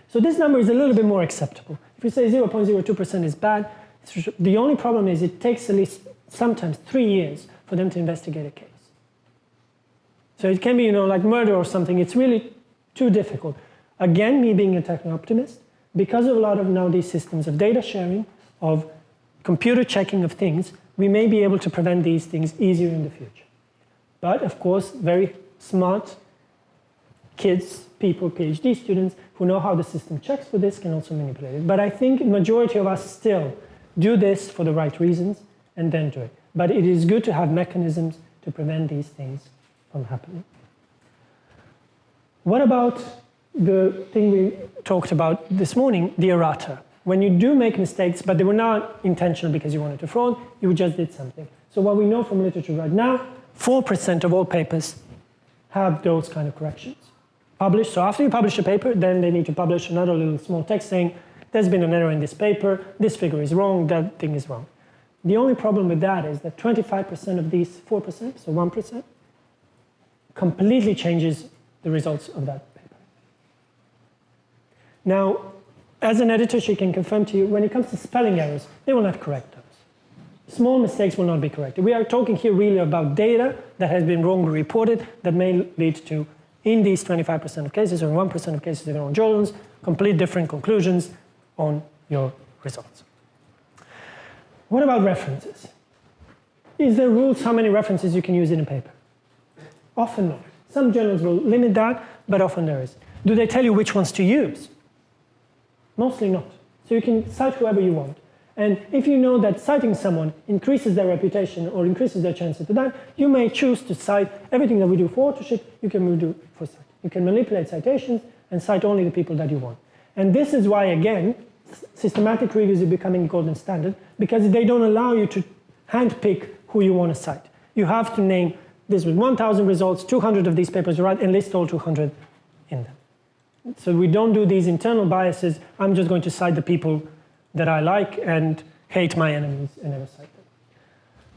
So this number is a little bit more acceptable. If you say 0.02% is bad, the only problem is it takes at least sometimes 3 years for them to investigate a case. So it can be, like murder or something. It's really too difficult. Again, me being a techno-optimist, because of a lot of now these systems of data sharing, of computer checking of things, we may be able to prevent these things easier in the future. But of course, very smart kids, people, PhD students, who know how the system checks for this can also manipulate it. But I think the majority of us still do this for the right reasons and then do it. But it is good to have mechanisms to prevent these things from happening. What about the thing we talked about this morning, the errata? When you do make mistakes, but they were not intentional because you wanted to fraud, you just did something. So what we know from literature right now, 4% of all papers have those kind of corrections published. So after you publish a paper, then they need to publish another little small text saying, there's been an error in this paper, this figure is wrong, that thing is wrong. The only problem with that is that 25% of these 4%, so 1%, completely changes the results of that paper. Now, as an editor, she can confirm to you, when it comes to spelling errors, they will not correct those. Small mistakes will not be corrected. We are talking here really about data that has been wrongly reported that may lead to, in these 25% of cases or 1% of cases in our own journals, complete different conclusions on your results. What about references? Is there rules how many references you can use in a paper? Often not. Some journals will limit that, but often there is. Do they tell you which ones to use? Mostly not. So you can cite whoever you want. And if you know that citing someone increases their reputation or increases their chances to that, you may choose to cite everything that we do for authorship, you can do for citing. You can manipulate citations and cite only the people that you want. And this is why, again, systematic reviews are becoming golden standard, because they don't allow you to handpick who you want to cite. You have to name, this was 1,000 results, 200 of these papers are right, and list all 200 in them. So we don't do these internal biases. I'm just going to cite the people that I like and hate my enemies and never cite them.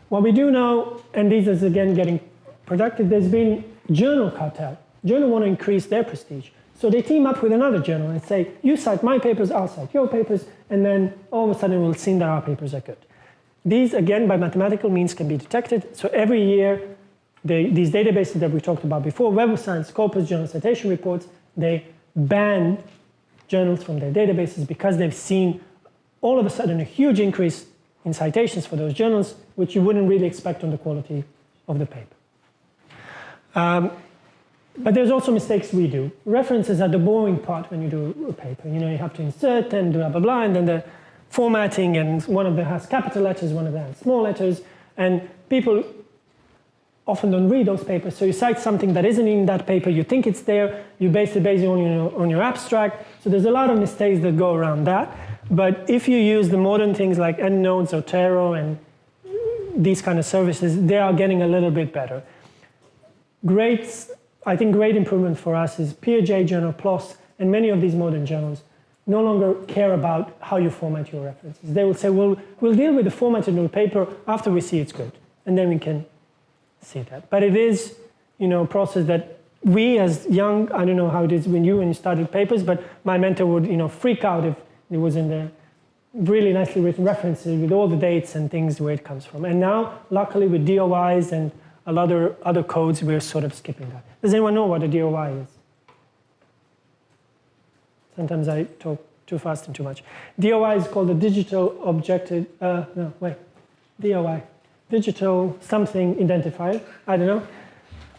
What we do now, and this is again getting productive, there's been journal cartel. Journals want to increase their prestige. So they team up with another journal and say, you cite my papers, I'll cite your papers, and then all of a sudden we'll see that our papers are good. These, again, by mathematical means can be detected. So every year, these databases that we talked about before, Web of Science, Scopus, Journal Citation Reports, they ban journals from their databases because they've seen all of a sudden a huge increase in citations for those journals, which you wouldn't really expect on the quality of the paper. But there's also mistakes we do. References are the boring part when you do a paper. You have to insert and blah, blah, blah, and then the formatting, and one of them has capital letters, one of them has small letters, and people often don't read those papers, so you cite something that isn't in that paper, you think it's there, you base it on your abstract, so there's a lot of mistakes that go around that. But if you use the modern things like EndNote, Zotero, and these kind of services, they are getting a little bit better. I think great improvement for us is PeerJ, Journal Plus, and many of these modern journals no longer care about how you format your references. They will say, we'll deal with the formatted paper after we see it's good, and then we can see that. But it is, a process that we as young, I don't know how it is when you started papers, but my mentor would, freak out if it was in the really nicely written references with all the dates and things where it comes from. And now, luckily with DOIs and a lot of other codes, we're sort of skipping that. Does anyone know what a DOI is? Sometimes I talk too fast and too much. DOI is called the digital objective, DOI, digital something identifier, I don't know,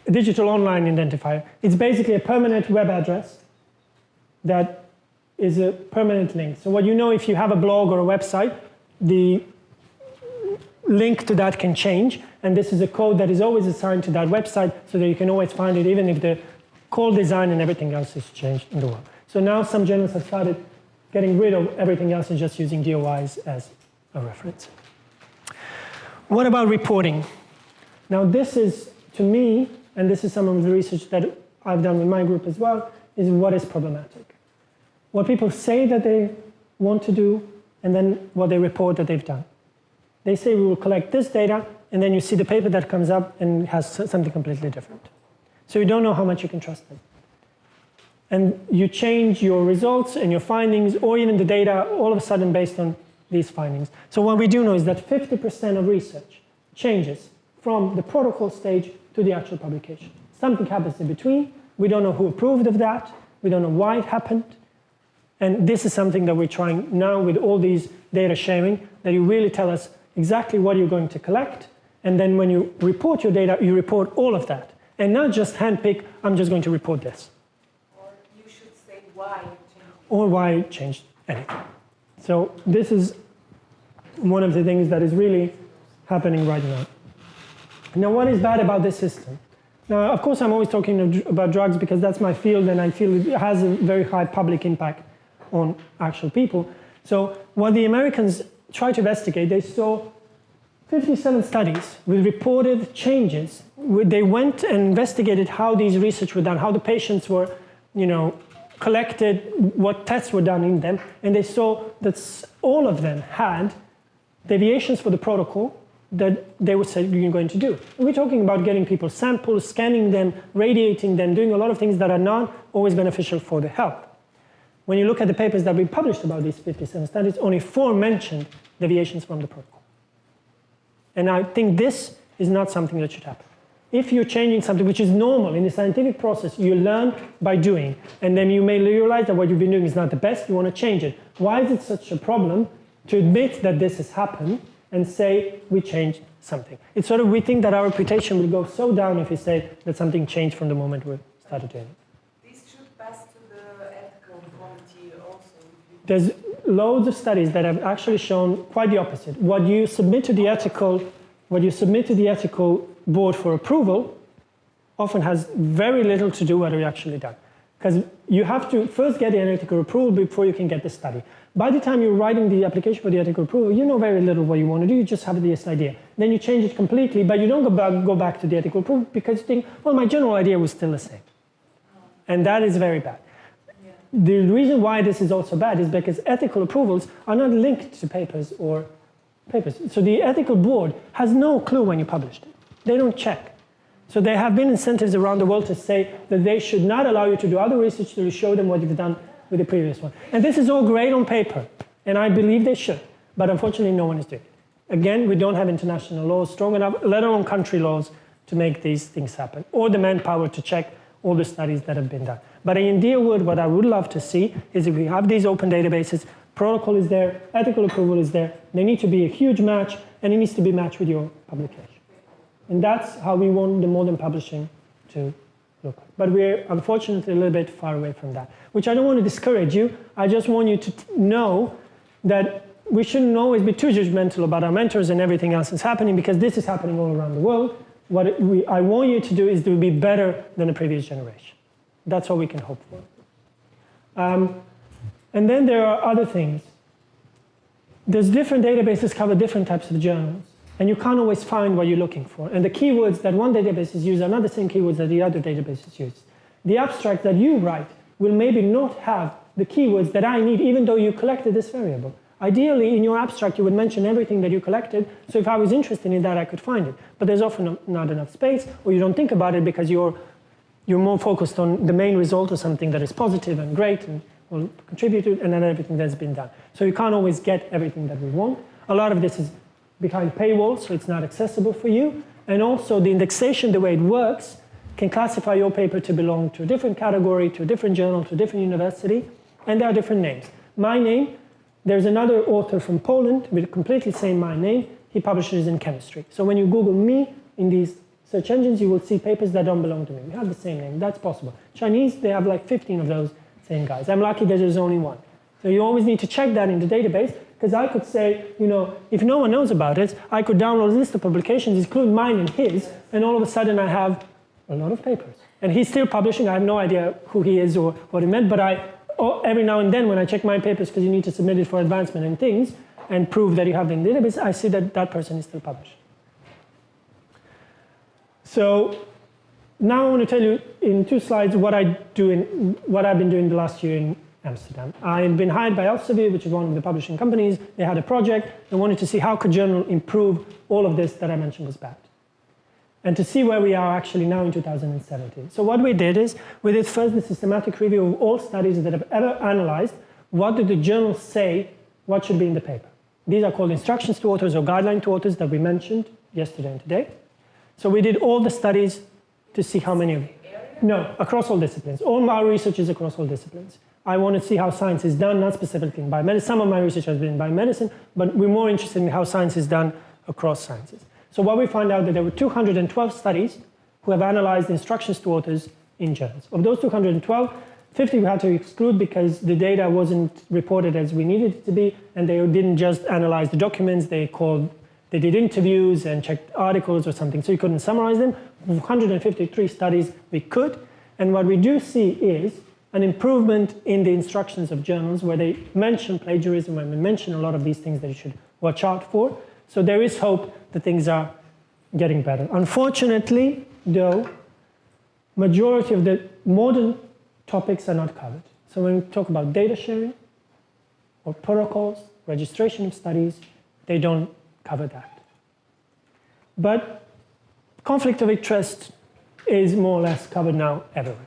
a digital online identifier. It's basically a permanent web address that is a permanent link. So what you know, if you have a blog or a website, the link to that can change, and this is a code that is always assigned to that website so that you can always find it even if the call design and everything else is changed in the world. So now some journals have started getting rid of everything else and just using DOIs as a reference. What about reporting? Now this is, to me, and this is some of the research that I've done with my group as well, is what is problematic. What people say that they want to do, and then what they report that they've done. They say we will collect this data, and then you see the paper that comes up and has something completely different. So you don't know how much you can trust them. And you change your results and your findings, or even the data, all of a sudden based on these findings. So what we do know is that 50% of research changes from the protocol stage to the actual publication. Something happens in between. We don't know who approved of that. We don't know why it happened. And this is something that we're trying now with all these data sharing, that you really tell us exactly what you're going to collect. And then when you report your data, you report all of that. And not just handpick, I'm just going to report this. Or you should say why you changed. Or why you changed anything. So this is one of the things that is really happening right now. Now, what is bad about this system? Now, of course, I'm always talking about drugs because that's my field, and I feel it has a very high public impact on actual people. So what the Americans tried to investigate, they saw 57 studies with reported changes. They went and investigated how these research were done, how the patients were, collected, what tests were done in them, and they saw that all of them had deviations for the protocol that they were saying you're going to do. And we're talking about getting people samples, scanning them, radiating them, doing a lot of things that are not always beneficial for the health. When you look at the papers that we published about these 57 studies, only 4 mentioned deviations from the protocol. And I think this is not something that should happen. If you're changing something which is normal in the scientific process, you learn by doing, and then you may realize that what you've been doing is not the best, you want to change it. Why is it such a problem to admit that this has happened and say we changed something? It's sort of, we think that our reputation will go so down if we say that something changed from the moment we started doing it. This should pass to the ethical committee also. There's loads of studies that have actually shown quite the opposite. What you submit to the ethical board for approval often has very little to do with what we actually done. Because you have to first get the ethical approval before you can get the study. By the time you're writing the application for the ethical approval, you know very little what you want to do, you just have this idea. Then you change it completely, but you don't go back to the ethical approval because you think, well, my general idea was still the same. And that is very bad. Yeah. The reason why this is also bad is because ethical approvals are not linked to papers or papers. So the ethical board has no clue when you published it. They don't check. So there have been incentives around the world to say that they should not allow you to do other research to show them what you've done with the previous one. And this is all great on paper, and I believe they should, but unfortunately no one is doing it. Again, we don't have international laws strong enough, let alone country laws, to make these things happen, or the manpower to check all the studies that have been done. But in Deerwood, what I would love to see is if we have these open databases, protocol is there, ethical approval is there, they need to be a huge match, and it needs to be matched with your publication. And that's how we want the modern publishing to look. But we're unfortunately a little bit far away from that, which I don't want to discourage you. I just want you to know that we shouldn't always be too judgmental about our mentors and everything else that's happening, because this is happening all around the world. What I want you to do is to be better than the previous generation. That's all we can hope for. And then there are other things. There's different databases cover different types of journals. And you can't always find what you're looking for. And the keywords that one database is used are not the same keywords that the other databases use. The abstract that you write will maybe not have the keywords that I need, even though you collected this variable. Ideally, in your abstract, you would mention everything that you collected, so if I was interested in that, I could find it. But there's often not enough space, or you don't think about it because you're more focused on the main result or something that is positive and great and will contribute to it, and then everything that's been done. So you can't always get everything that we want. A lot of this is behind paywalls, so it's not accessible for you. And also the indexation, the way it works, can classify your paper to belong to a different category, to a different journal, to a different university, and there are different names. My name, there's another author from Poland with completely same my name. He publishes in chemistry. So when you Google me in these search engines, you will see papers that don't belong to me. We have the same name. That's possible. Chinese, they have like 15 of those same guys. I'm lucky that there's only one. So you always need to check that in the database, because I could say, you know, if no one knows about it, I could download a list of publications, include mine and his, and all of a sudden I have a lot of papers. And he's still publishing. I have no idea who he is or what he meant, but every now and then when I check my papers, because you need to submit it for advancement and things, and prove that you have the database, I see that that person is still publishing. So now I want to tell you in 2 slides what I've been doing the last year in Amsterdam. I've been hired by Elsevier, which is one of the publishing companies. They had a project and wanted to see how could journal improve all of this that I mentioned was bad, and to see where we are actually now in 2017. So what we did is, we did first the systematic review of all studies that have ever analyzed what did the journals say, what should be in the paper. These are called instructions to authors or guideline to authors that we mentioned yesterday and today. So we did all the studies to see how many of them. No, across all disciplines. All our research is across all disciplines. I want to see how science is done, not specifically in biomedicine. Some of my research has been in biomedicine, but we're more interested in how science is done across sciences. So what we found out that there were 212 studies who have analyzed instructions to authors in journals. Of those 212, 50 we had to exclude because the data wasn't reported as we needed it to be, and they didn't just analyze the documents, they did interviews and checked articles or something, so you couldn't summarize them. 153 studies we could, and what we do see is an improvement in the instructions of journals where they mention plagiarism, and we mention a lot of these things that you should watch out for. So there is hope that things are getting better. Unfortunately, though, majority of the modern topics are not covered. So when we talk about data sharing or protocols, registration of studies, they don't cover that. But conflict of interest is more or less covered now everywhere.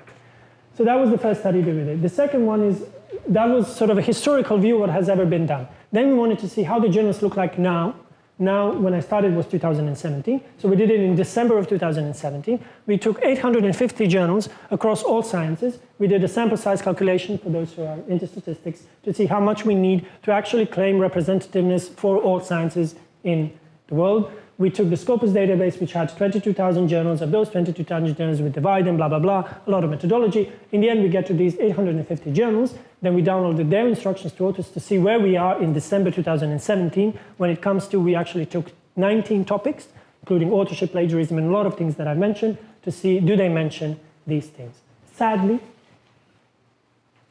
So that was the first study that we did. The second one is, that was sort of a historical view of what has ever been done. Then we wanted to see how the journals look like now. Now, when I started was 2017, so we did it in December of 2017. We took 850 journals across all sciences. We did a sample size calculation for those who are into statistics to see how much we need to actually claim representativeness for all sciences in the world. We took the Scopus database, which had 22,000 journals. Of those 22,000 journals, we divide them, blah, blah, blah, a lot of methodology. In the end, we get to these 850 journals. Then we downloaded their instructions to authors to see where we are in December 2017. When it comes to, we actually took 19 topics, including authorship, plagiarism, and a lot of things that I mentioned, to see, do they mention these things? Sadly,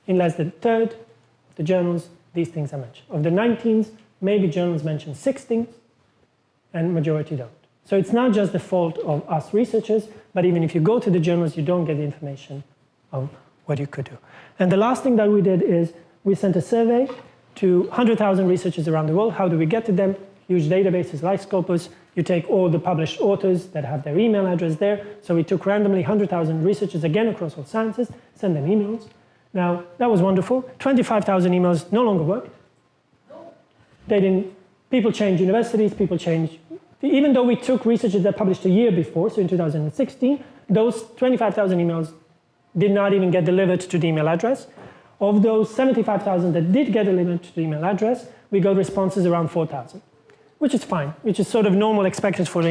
in less than a third of the journals, these things are mentioned. Of the 19s, maybe journals mention 6 things, and majority don't. So it's not just the fault of us researchers, but even if you go to the journals, you don't get the information of what you could do. And the last thing that we did is we sent a survey to 100,000 researchers around the world. How do we get to them? Huge databases like Scopus. You take all the published authors that have their email address there. So we took randomly 100,000 researchers, again across all sciences, send them emails. Now, that was wonderful. 25,000 emails no longer worked. They didn't. People change universities, people change. Even though we took researchers that published a year before, so in 2016, those 25,000 emails did not even get delivered to the email address. Of those 75,000 that did get delivered to the email address, we got responses around 4,000, which is fine, which is sort of normal expected for the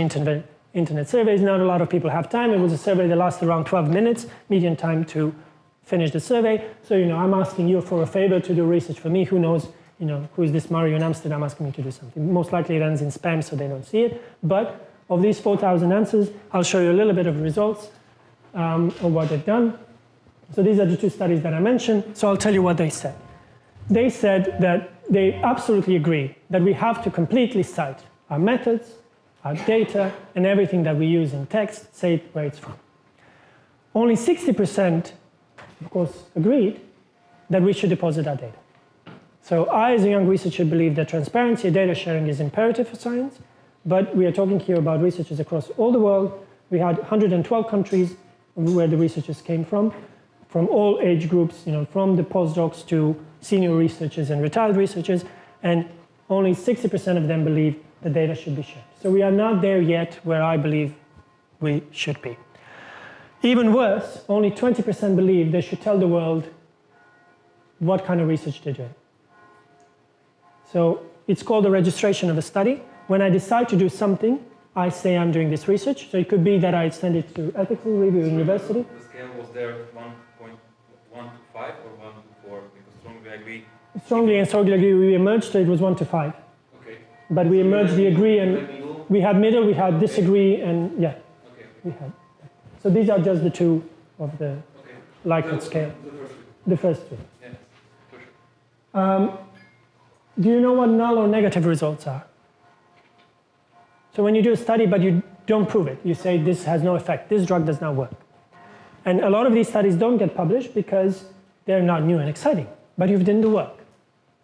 internet surveys. Not a lot of people have time. It was a survey that lasted around 12 minutes, median time to finish the survey. So, I'm asking you for a favor to do research for me. Who knows? Who is this Mario in Amsterdam asking me to do something? Most likely it ends in spam, so they don't see it. But of these 4,000 answers, I'll show you a little bit of results of what they've done. So these are the 2 studies that I mentioned. So I'll tell you what they said. They said that they absolutely agree that we have to completely cite our methods, our data, and everything that we use in text, say where it's from. Only 60%, of course, agreed that we should deposit our data. So I, as a young researcher, believe that transparency and data sharing is imperative for science, but we are talking here about researchers across all the world. We had 112 countries where the researchers came from all age groups, from the postdocs to senior researchers and retired researchers, and only 60% of them believe the data should be shared. So we are not there yet where I believe we should be. Even worse, only 20% believe they should tell the world what kind of research they're doing. So it's called the registration of a study. When I decide to do something, I say I'm doing this research. So it could be that I send it to ethical review at university. The scale was there 1.1 to 5 or 1 to 4? Because strongly agree. Strongly and strongly agree, we emerged, so it was 1 to 5. Okay. But we emerged the agree and we had middle, we had disagree, and yeah, Okay. we had. So these are just the two of the Likert scale. The first two. Yes, for sure. Do you know what null or negative results are? So when you do a study but you don't prove it, you say this has no effect, this drug does not work. And a lot of these studies don't get published because they're not new and exciting, but you've done the work.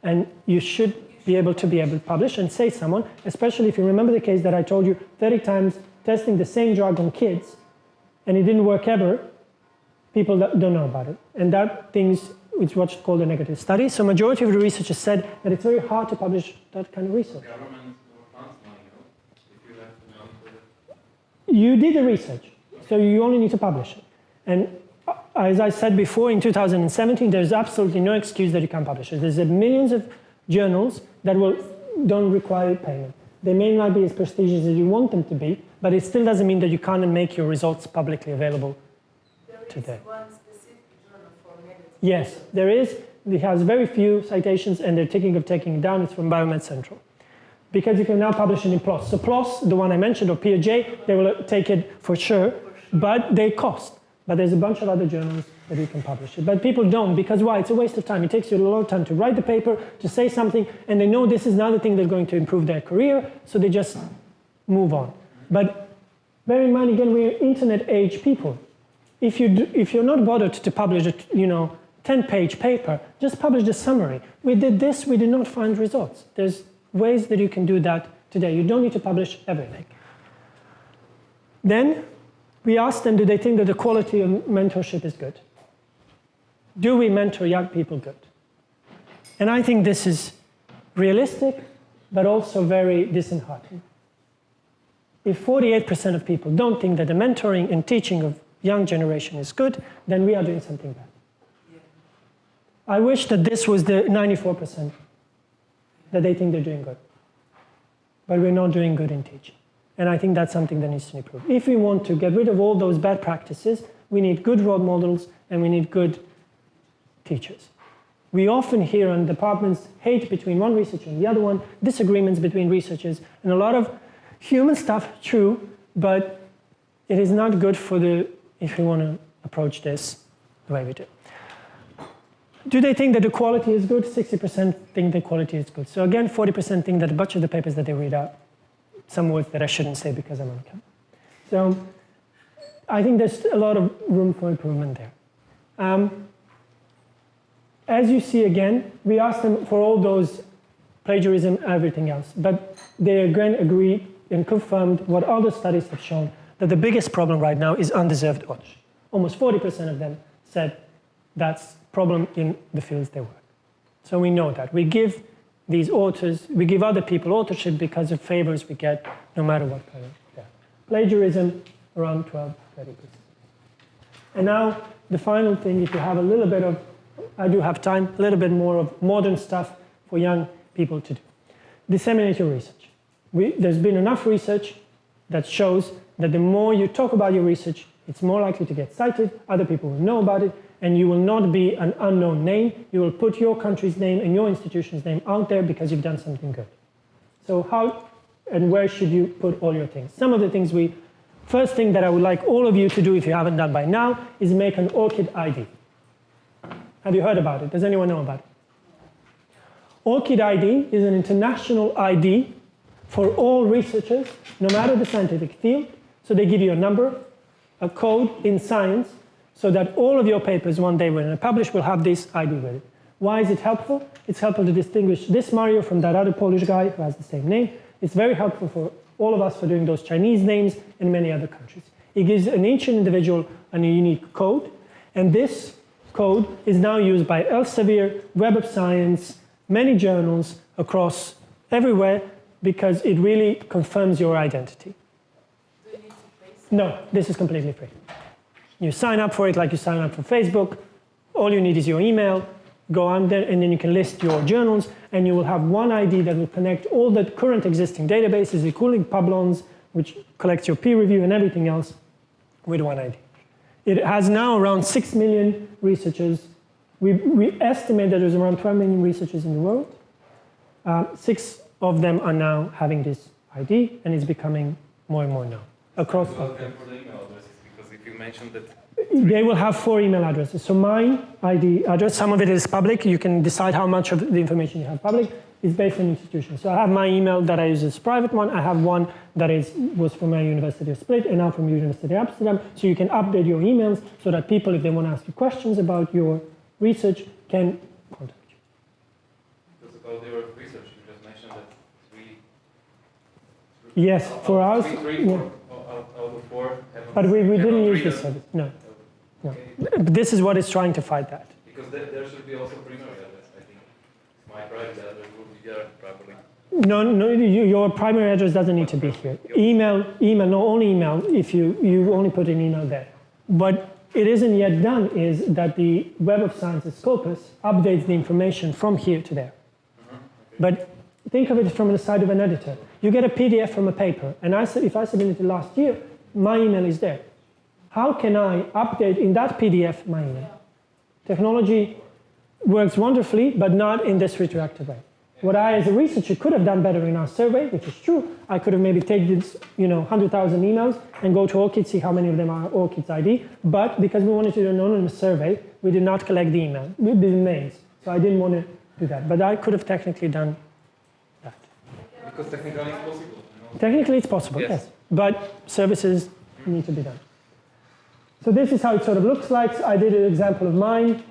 And you should be able to publish and say someone, especially if you remember the case that I told you 30 times testing the same drug on kids and it didn't work ever, people that don't know about it. And that thing's what's called a negative study. So majority of the researchers said that it's very hard to publish that kind of research. Government funds money, if you have to know for it. You did the research, so you only need to publish it. And as I said before, in 2017, there's absolutely no excuse that you can't publish it. There's millions of journals that don't require payment. They may not be as prestigious as you want them to be, but it still doesn't mean that you can't make your results publicly available today. There is one specific journal for negative. Yes, there is. It has very few citations, and they're thinking of taking it down. It's from Biomed Central. Because you can now publish it in PLOS. So PLOS, the one I mentioned, or PeerJ, they will take it for sure, but they cost. But there's a bunch of other journals that you can publish it. But people don't, because why? It's a waste of time. It takes you a lot of time to write the paper, to say something, and they know this is another thing that's going to improve their career, so they just move on. But bear in mind, again, we're internet age people. If you're not bothered to publish a 10-page paper, just publish the summary. We did this, we did not find results. There's ways that you can do that today. You don't need to publish everything. Then we asked them, do they think that the quality of mentorship is good? Do we mentor young people good? And I think this is realistic, but also very disheartening. If 48% of people don't think that the mentoring and teaching of young generation is good, then we are doing something bad. I wish that this was the 94% that they think they're doing good. But we're not doing good in teaching. And I think that's something that needs to be improved. If we want to get rid of all those bad practices, we need good role models and we need good teachers. We often hear on departments hate between one researcher and the other one, disagreements between researchers, and a lot of human stuff, true, but it is not good if you want to approach this the way we do. Do they think that the quality is good? 60% think the quality is good. So again, 40% think that a bunch of the papers that they read are some words that I shouldn't say because I'm on camera. So I think there's a lot of room for improvement there. As you see again, we asked them for all those plagiarism, everything else, but they again agreed and confirmed what other studies have shown, that the biggest problem right now is undeserved authorship. Almost 40% of them said that's a problem in the fields they work. So we know that. We give these authors, we give other people authorship because of favors we get, no matter what kind of that. Plagiarism, around 12-30%. And now, the final thing, if you have a little bit of, I do have time, a little bit more of modern stuff for young people to do. Disseminate your research. There's been enough research that shows that the more you talk about your research, it's more likely to get cited, other people will know about it, and you will not be an unknown name. You will put your country's name and your institution's name out there because you've done something good. So how and where should you put all your things? Some of the things first thing that I would like all of you to do, if you haven't done by now, is make an ORCID ID. Have you heard about it? Does anyone know about it? ORCID ID is an international ID for all researchers, no matter the scientific field. So they give you a number, a code in science, so that all of your papers one day when they're published will have this ID with it. Why is it helpful? It's helpful to distinguish this Mario from that other Polish guy who has the same name. It's very helpful for all of us for doing those Chinese names in many other countries. It gives each individual a unique code, and this code is now used by Elsevier, Web of Science, many journals across everywhere because it really confirms your identity. Do you need to pay No, this is completely free. You sign up for it like you sign up for Facebook. All you need is your email. Go on there, and then you can list your journals, and you will have one ID that will connect all the current existing databases, including Publons, which collects your peer review and everything else, with one ID. It has now around 6 million researchers. We estimate that there's around 12 million researchers in the world. 6 of them are now having this ID, and it's becoming more and more known across. Well, then for the email addresses, because if you mentioned that they will have 4 email addresses. So my ID address, some of it is public. You can decide how much of the information you have public. It's based on institution. So I have my email that I use as private one. I have one that was from my University of Split and now from University of Amsterdam. So you can update your emails so that people, if they want to ask you questions about your research, can contact you. because about your research, you just mentioned that 3. Yes, for us. Three, Yeah. out of 4. But we didn't haven't use read this it. service. No. No. Okay. This is what is trying to fight that. Because there should be also primary address, I think. My private address will be there properly. No, your primary address doesn't need to be here. Email, no, only email if you only put an email there. What it isn't yet done is that the Web of Science's Scopus updates the information from here to there. Okay. But think of it from the side of an editor. You get a PDF from a paper, and if I submitted it last year, my email is there. How can I update in that PDF my email? Technology works wonderfully, but not in this retroactive way. What I, as a researcher, could have done better in our survey, which is true, I could have maybe taken this, 100,000 emails and go to ORCID, see how many of them are ORCID's ID. But because we wanted to do an anonymous survey, we did not collect the email, the names. So I didn't want to do that. But I could have technically done that. Because technically it's possible. Technically it's possible, yes. But services need to be done. So this is how it sort of looks like. I did an example of mine.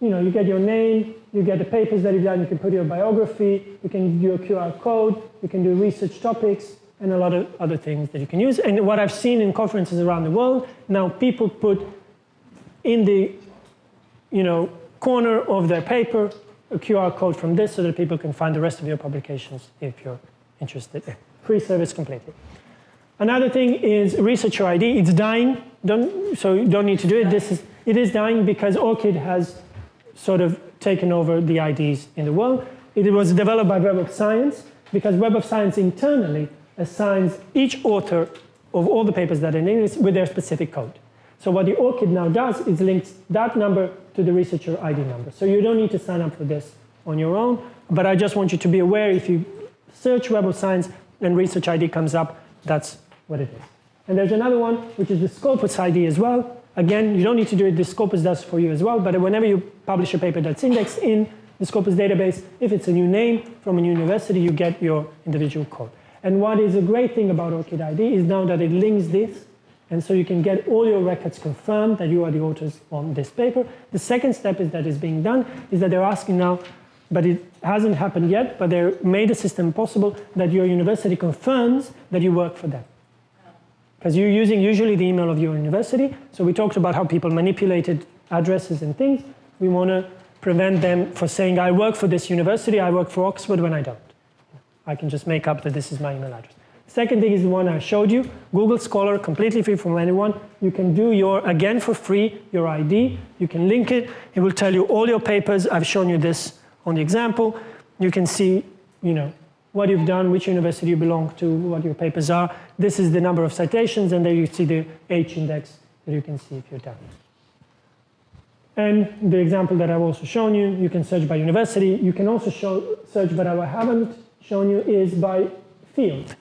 You get your name, you get the papers that you've done, you can put your biography, you can do a QR code, you can do research topics, and a lot of other things that you can use. And what I've seen in conferences around the world, now people put in the corner of their paper a QR code from this so that people can find the rest of your publications if you're interested. Free service completely. Another thing is researcher ID. It's dying, so you don't need to do it. It is dying because ORCID has sort of taken over the IDs in the world. It was developed by Web of Science because Web of Science internally assigns each author of all the papers that are in English with their specific code. So what the ORCID now does is links that number to the researcher ID number. So you don't need to sign up for this on your own, but I just want you to be aware if you search Web of Science and research ID comes up, that's what it is. And there's another one, which is the Scopus ID as well. Again, you don't need to do it, the Scopus does for you as well, but whenever you publish a paper that's indexed in the Scopus database, if it's a new name from a new university, you get your individual code. And what is a great thing about ORCID ID is now that it links this, and so you can get all your records confirmed that you are the authors on this paper. The second step is that is being done, is that they're asking now, but it hasn't happened yet, but they made a system possible that your university confirms that you work for them. Because you're using usually the email of your university. So we talked about how people manipulated addresses and things. We want to prevent them from saying, I work for this university, I work for Oxford, when I don't. I can just make up that this is my email address. Second thing is the one I showed you, Google Scholar, completely free from anyone. You can do again for free, your ID. You can link it. It will tell you all your papers. I've shown you this on the example. You can see, what you've done, which university you belong to, what your papers are. This is the number of citations, and there you see the H index that you can see if you're done. And the example that I've also shown you, you can search by university. You can also search, but I haven't shown you, is by field.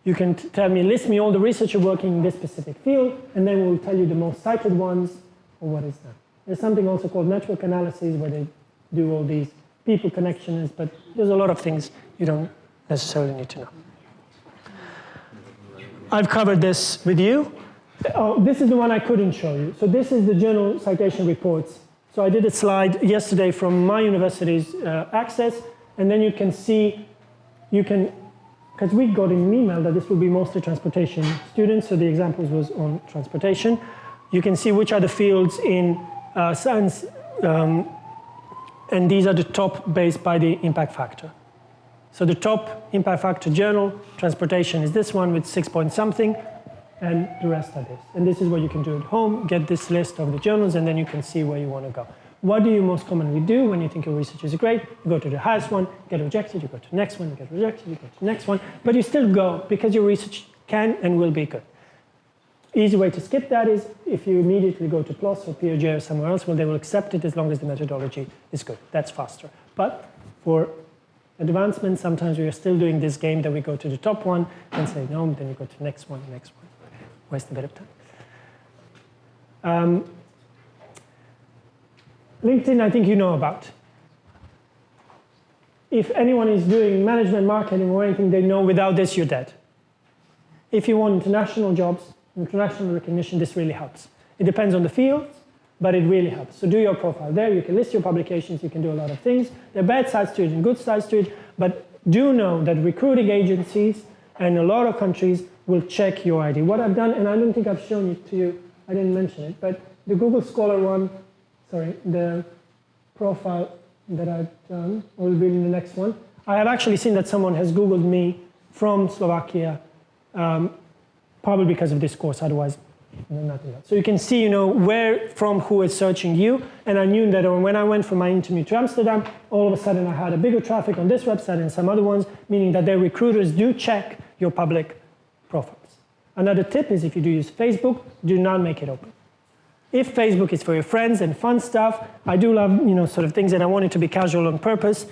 You can tell me, list me all the researchers working in this specific field, and then we'll tell you the most cited ones, or what is that. There's something also called network analysis, where they do all these people connections, but there's a lot of things you don't necessarily need to know. I've covered this with you. Oh, this is the one I couldn't show you. So this is the journal citation reports. So I did a slide yesterday from my university's Access, and then you can see, because we got an email that this will be mostly transportation students, so the examples was on transportation. You can see which are the fields in science, and these are the top based by the impact factor. So the top impact factor journal, transportation, is this one with 6 point something. and the rest are this. And this is what you can do at home, get this list of the journals, and then you can see where you want to go. What do you most commonly do when you think your research is great? You go to the highest one, get rejected, you go to the next one, you get rejected, you go to the next one, but you still go because your research can and will be good. Easy way to skip that is if you immediately go to PLOS or POJ or somewhere else, well, they will accept it as long as the methodology is good. That's faster. But for advancement, sometimes we are still doing this game that we go to the top one and say no, then you go to the next one, waste a bit of time. LinkedIn, I think you know about. If anyone is doing management, marketing, or anything, they know without this you're dead. If you want international jobs, international recognition, this really helps. It depends on the field, but it really helps. So do your profile there. You can list your publications. You can do a lot of things. There are bad sides to it and good sides to it, but do know that recruiting agencies and a lot of countries will check your ID. What I've done, and I don't think I've shown it to you, I didn't mention it, but the Google Scholar one, the profile that I've done, I will be in the next one. I have actually seen that someone has Googled me from Slovakia, probably because of this course, otherwise nothing else. So you can see, where from who is searching you, and I knew that when I went for my interview to Amsterdam, all of a sudden I had a bigger traffic on this website and some other ones, meaning that their recruiters do check your public profiles. Another tip is if you do use Facebook, do not make it open. If Facebook is for your friends and fun stuff, I do love, sort of things that I want it to be casual on purpose.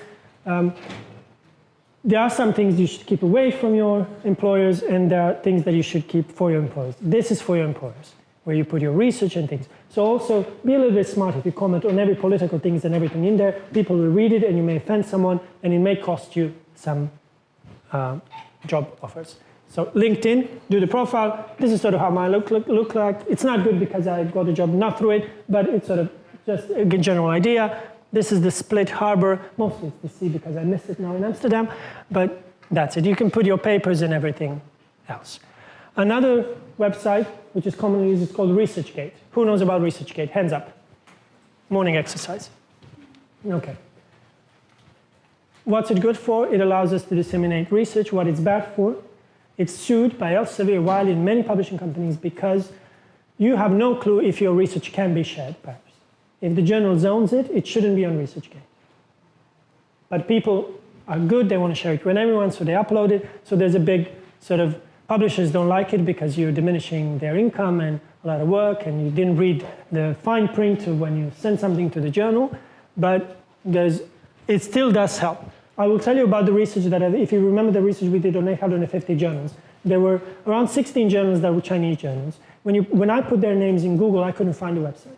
There are some things you should keep away from your employers, and there are things that you should keep for your employers. This is for your employers, where you put your research and things. So also be a little bit smart. If you comment on every political things and everything in there, people will read it and you may offend someone and it may cost you some job offers. So LinkedIn, do the profile. This is sort of how my look like. It's not good because I got a job not through it, but it's sort of just a general idea. This is the Split Harbor. Mostly it's the sea because I missed it now in Amsterdam, but that's it. You can put your papers and everything else. Another website, which is commonly used, is called ResearchGate. Who knows about ResearchGate? Hands up. Morning exercise. Okay. What's it good for? It allows us to disseminate research. What it's bad for? It's sued by Elsevier widely in many publishing companies because you have no clue if your research can be shared, perhaps. If the journal owns it, it shouldn't be on ResearchGate. But people are good, they want to share it with everyone, so they upload it. So there's a big sort of, publishers don't like it because you're diminishing their income and a lot of work, and you didn't read the fine print of when you send something to the journal, but it still does help. I will tell you about the research that, if you remember the research we did on 850 journals, there were around 16 journals that were Chinese journals. When I put their names in Google, I couldn't find the websites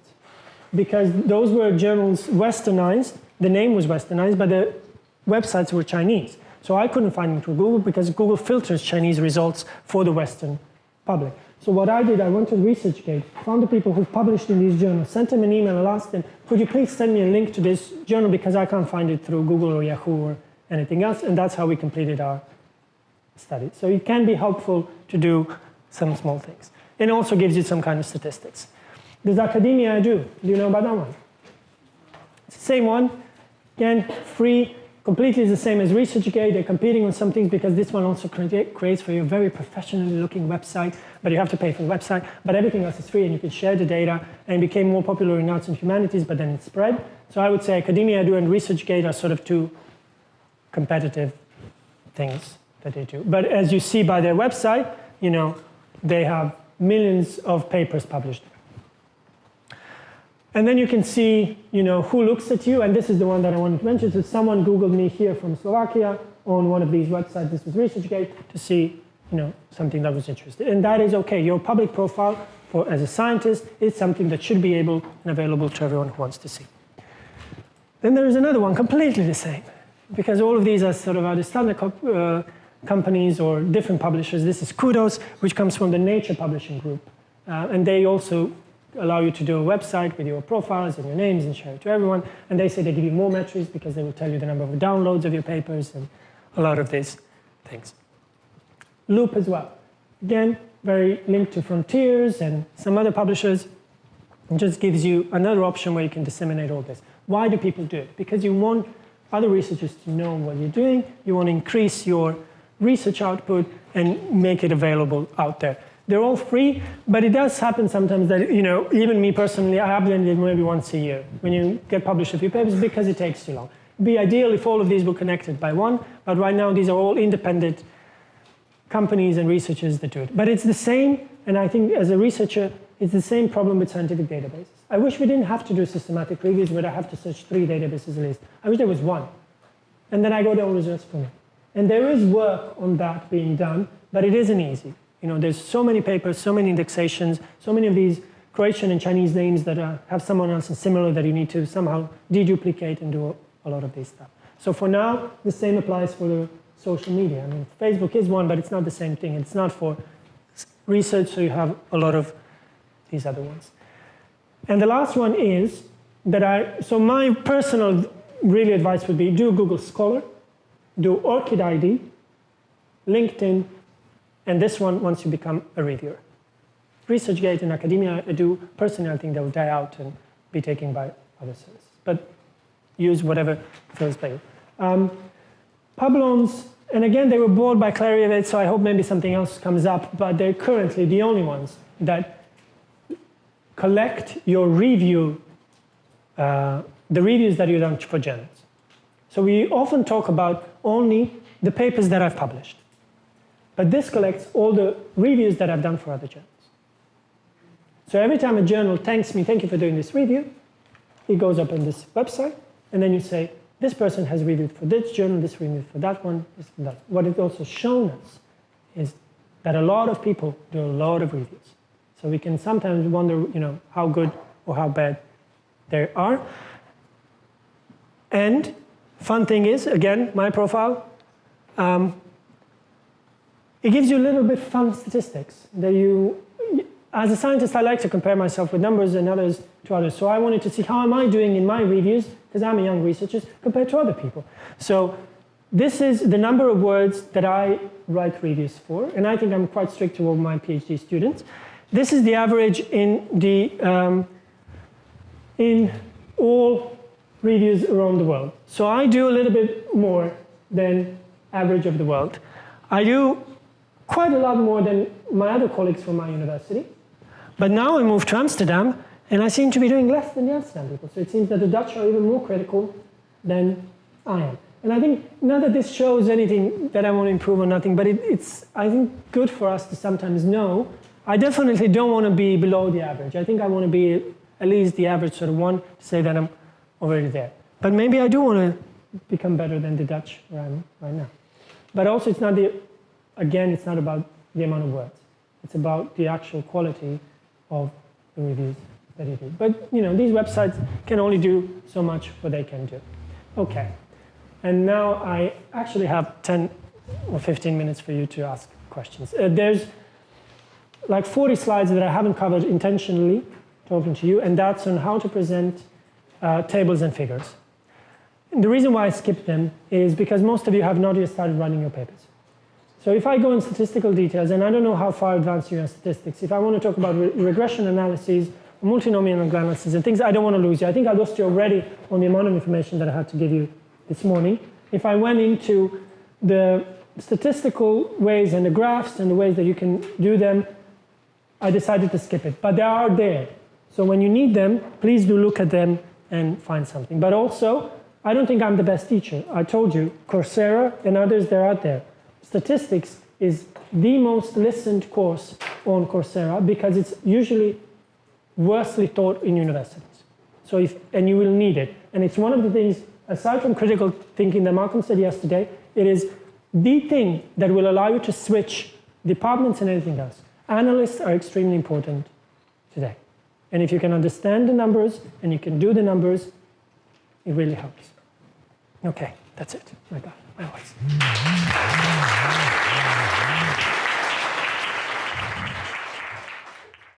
because those were journals westernized, the name was westernized, but the websites were Chinese. So I couldn't find them through Google because Google filters Chinese results for the Western public. So what I did, I went to ResearchGate, found the people who published in these journals, sent them an email and asked them, could you please send me a link to this journal because I can't find it through Google or Yahoo or anything else, and that's how we completed our study. So it can be helpful to do some small things. It also gives you some kind of statistics. Does academia do? Do you know about that one? It's the same one. Again, free, completely the same as ResearchGate. They're competing on some things because this one also creates for you a very professionally looking website, but you have to pay for the website. But everything else is free and you can share the data, and it became more popular in arts and humanities, but then it spread. So I would say Academia Do and ResearchGate are sort of two competitive things that they do. But as you see by their website, they have millions of papers published. And then you can see, who looks at you, and this is the one that I wanted to mention. So someone Googled me here from Slovakia on one of these websites. This was ResearchGate to see, something that was interested. And that is okay. Your public profile as a scientist is something that should be able and available to everyone who wants to see. Then there is another one, completely the same, because all of these are sort of either standard companies or different publishers. This is Kudos, which comes from the Nature Publishing Group, and they also allow you to do a website with your profiles and your names and share it to everyone. And they say they give you more metrics because they will tell you the number of downloads of your papers and a lot of these things. Loop as well. Again, very linked to Frontiers and some other publishers. It just gives you another option where you can disseminate all this. Why do people do it? Because you want other researchers to know what you're doing. You want to increase your research output and make it available out there. They're all free, but it does happen sometimes that, even me personally, I update it maybe once a year when you get published a few papers because it takes too long. It'd be ideal if all of these were connected by one, but right now these are all independent companies and researchers that do it. But it's the same, and I think as a researcher, it's the same problem with scientific databases. I wish we didn't have to do systematic reviews where I have to search 3 databases at least. I wish there was one. And then I go to all results for me. And there is work on that being done, but it isn't easy. There's so many papers, so many indexations, so many of these Croatian and Chinese names that have someone else and similar that you need to somehow deduplicate and do a lot of this stuff. So for now, the same applies for the social media. I mean, Facebook is one, but it's not the same thing. It's not for research, so you have a lot of these other ones. And the last one is that so my personal really advice would be do Google Scholar, do Orchid ID, LinkedIn, and this one once you become a reviewer. ResearchGate and academia, I do personally, I think they will die out and be taken by other services. But use whatever feels better. Publons, and again, they were bought by Clarivate, so I hope maybe something else comes up, but they're currently the only ones that collect your review, the reviews that you've done for journals. So we often talk about only the papers that I've published. But this collects all the reviews that I've done for other journals. So every time a journal thanks me, thank you for doing this review, it goes up on this website, and then you say, this person has reviewed for this journal, this reviewed for that one, this and that. What it's also shown us is that a lot of people do a lot of reviews. So we can sometimes wonder, how good or how bad they are. And fun thing is, again, my profile, it gives you a little bit fun statistics that as a scientist, I like to compare myself with numbers and others to others. So I wanted to see how am I doing in my reviews, because I'm a young researcher, compared to other people. So this is the number of words that I write reviews for, and I think I'm quite strict to all my PhD students. This is the average in all reviews around the world. So I do a little bit more than average of the world. I do quite a lot more than my other colleagues from my university. But now I moved to Amsterdam, and I seem to be doing less than the Amsterdam people. So it seems that the Dutch are even more critical than I am. And I think, not that this shows anything that I want to improve or nothing, but it's, I think, good for us to sometimes know. I definitely don't want to be below the average. I think I want to be at least the average sort of one to say that I'm already there. But maybe I do want to become better than the Dutch where I'm right now. But also it's not it's not about the amount of words. It's about the actual quality of the reviews that you do. But these websites can only do so much what they can do. Okay. And now I actually have 10 or 15 minutes for you to ask questions. There's like 40 slides that I haven't covered intentionally talking to you, and that's on how to present tables and figures. And the reason why I skipped them is because most of you have not yet started running your papers. So if I go in statistical details, and I don't know how far advanced you are in statistics, if I want to talk about regression analyses, multinomial analysis, and things, I don't want to lose you. I think I lost you already on the amount of information that I had to give you this morning. If I went into the statistical ways and the graphs and the ways that you can do them, I decided to skip it. But they are there. So when you need them, please do look at them and find something. But also, I don't think I'm the best teacher. I told you, Coursera and others, they're out there. Statistics is the most listened course on Coursera because it's usually worsely taught in universities. So and you will need it. And it's one of the things, aside from critical thinking that Malcolm said yesterday, it is the thing that will allow you to switch departments and anything else. Analysts are extremely important today. And if you can understand the numbers and you can do the numbers, it really helps. Okay, that's it. My God, my voice.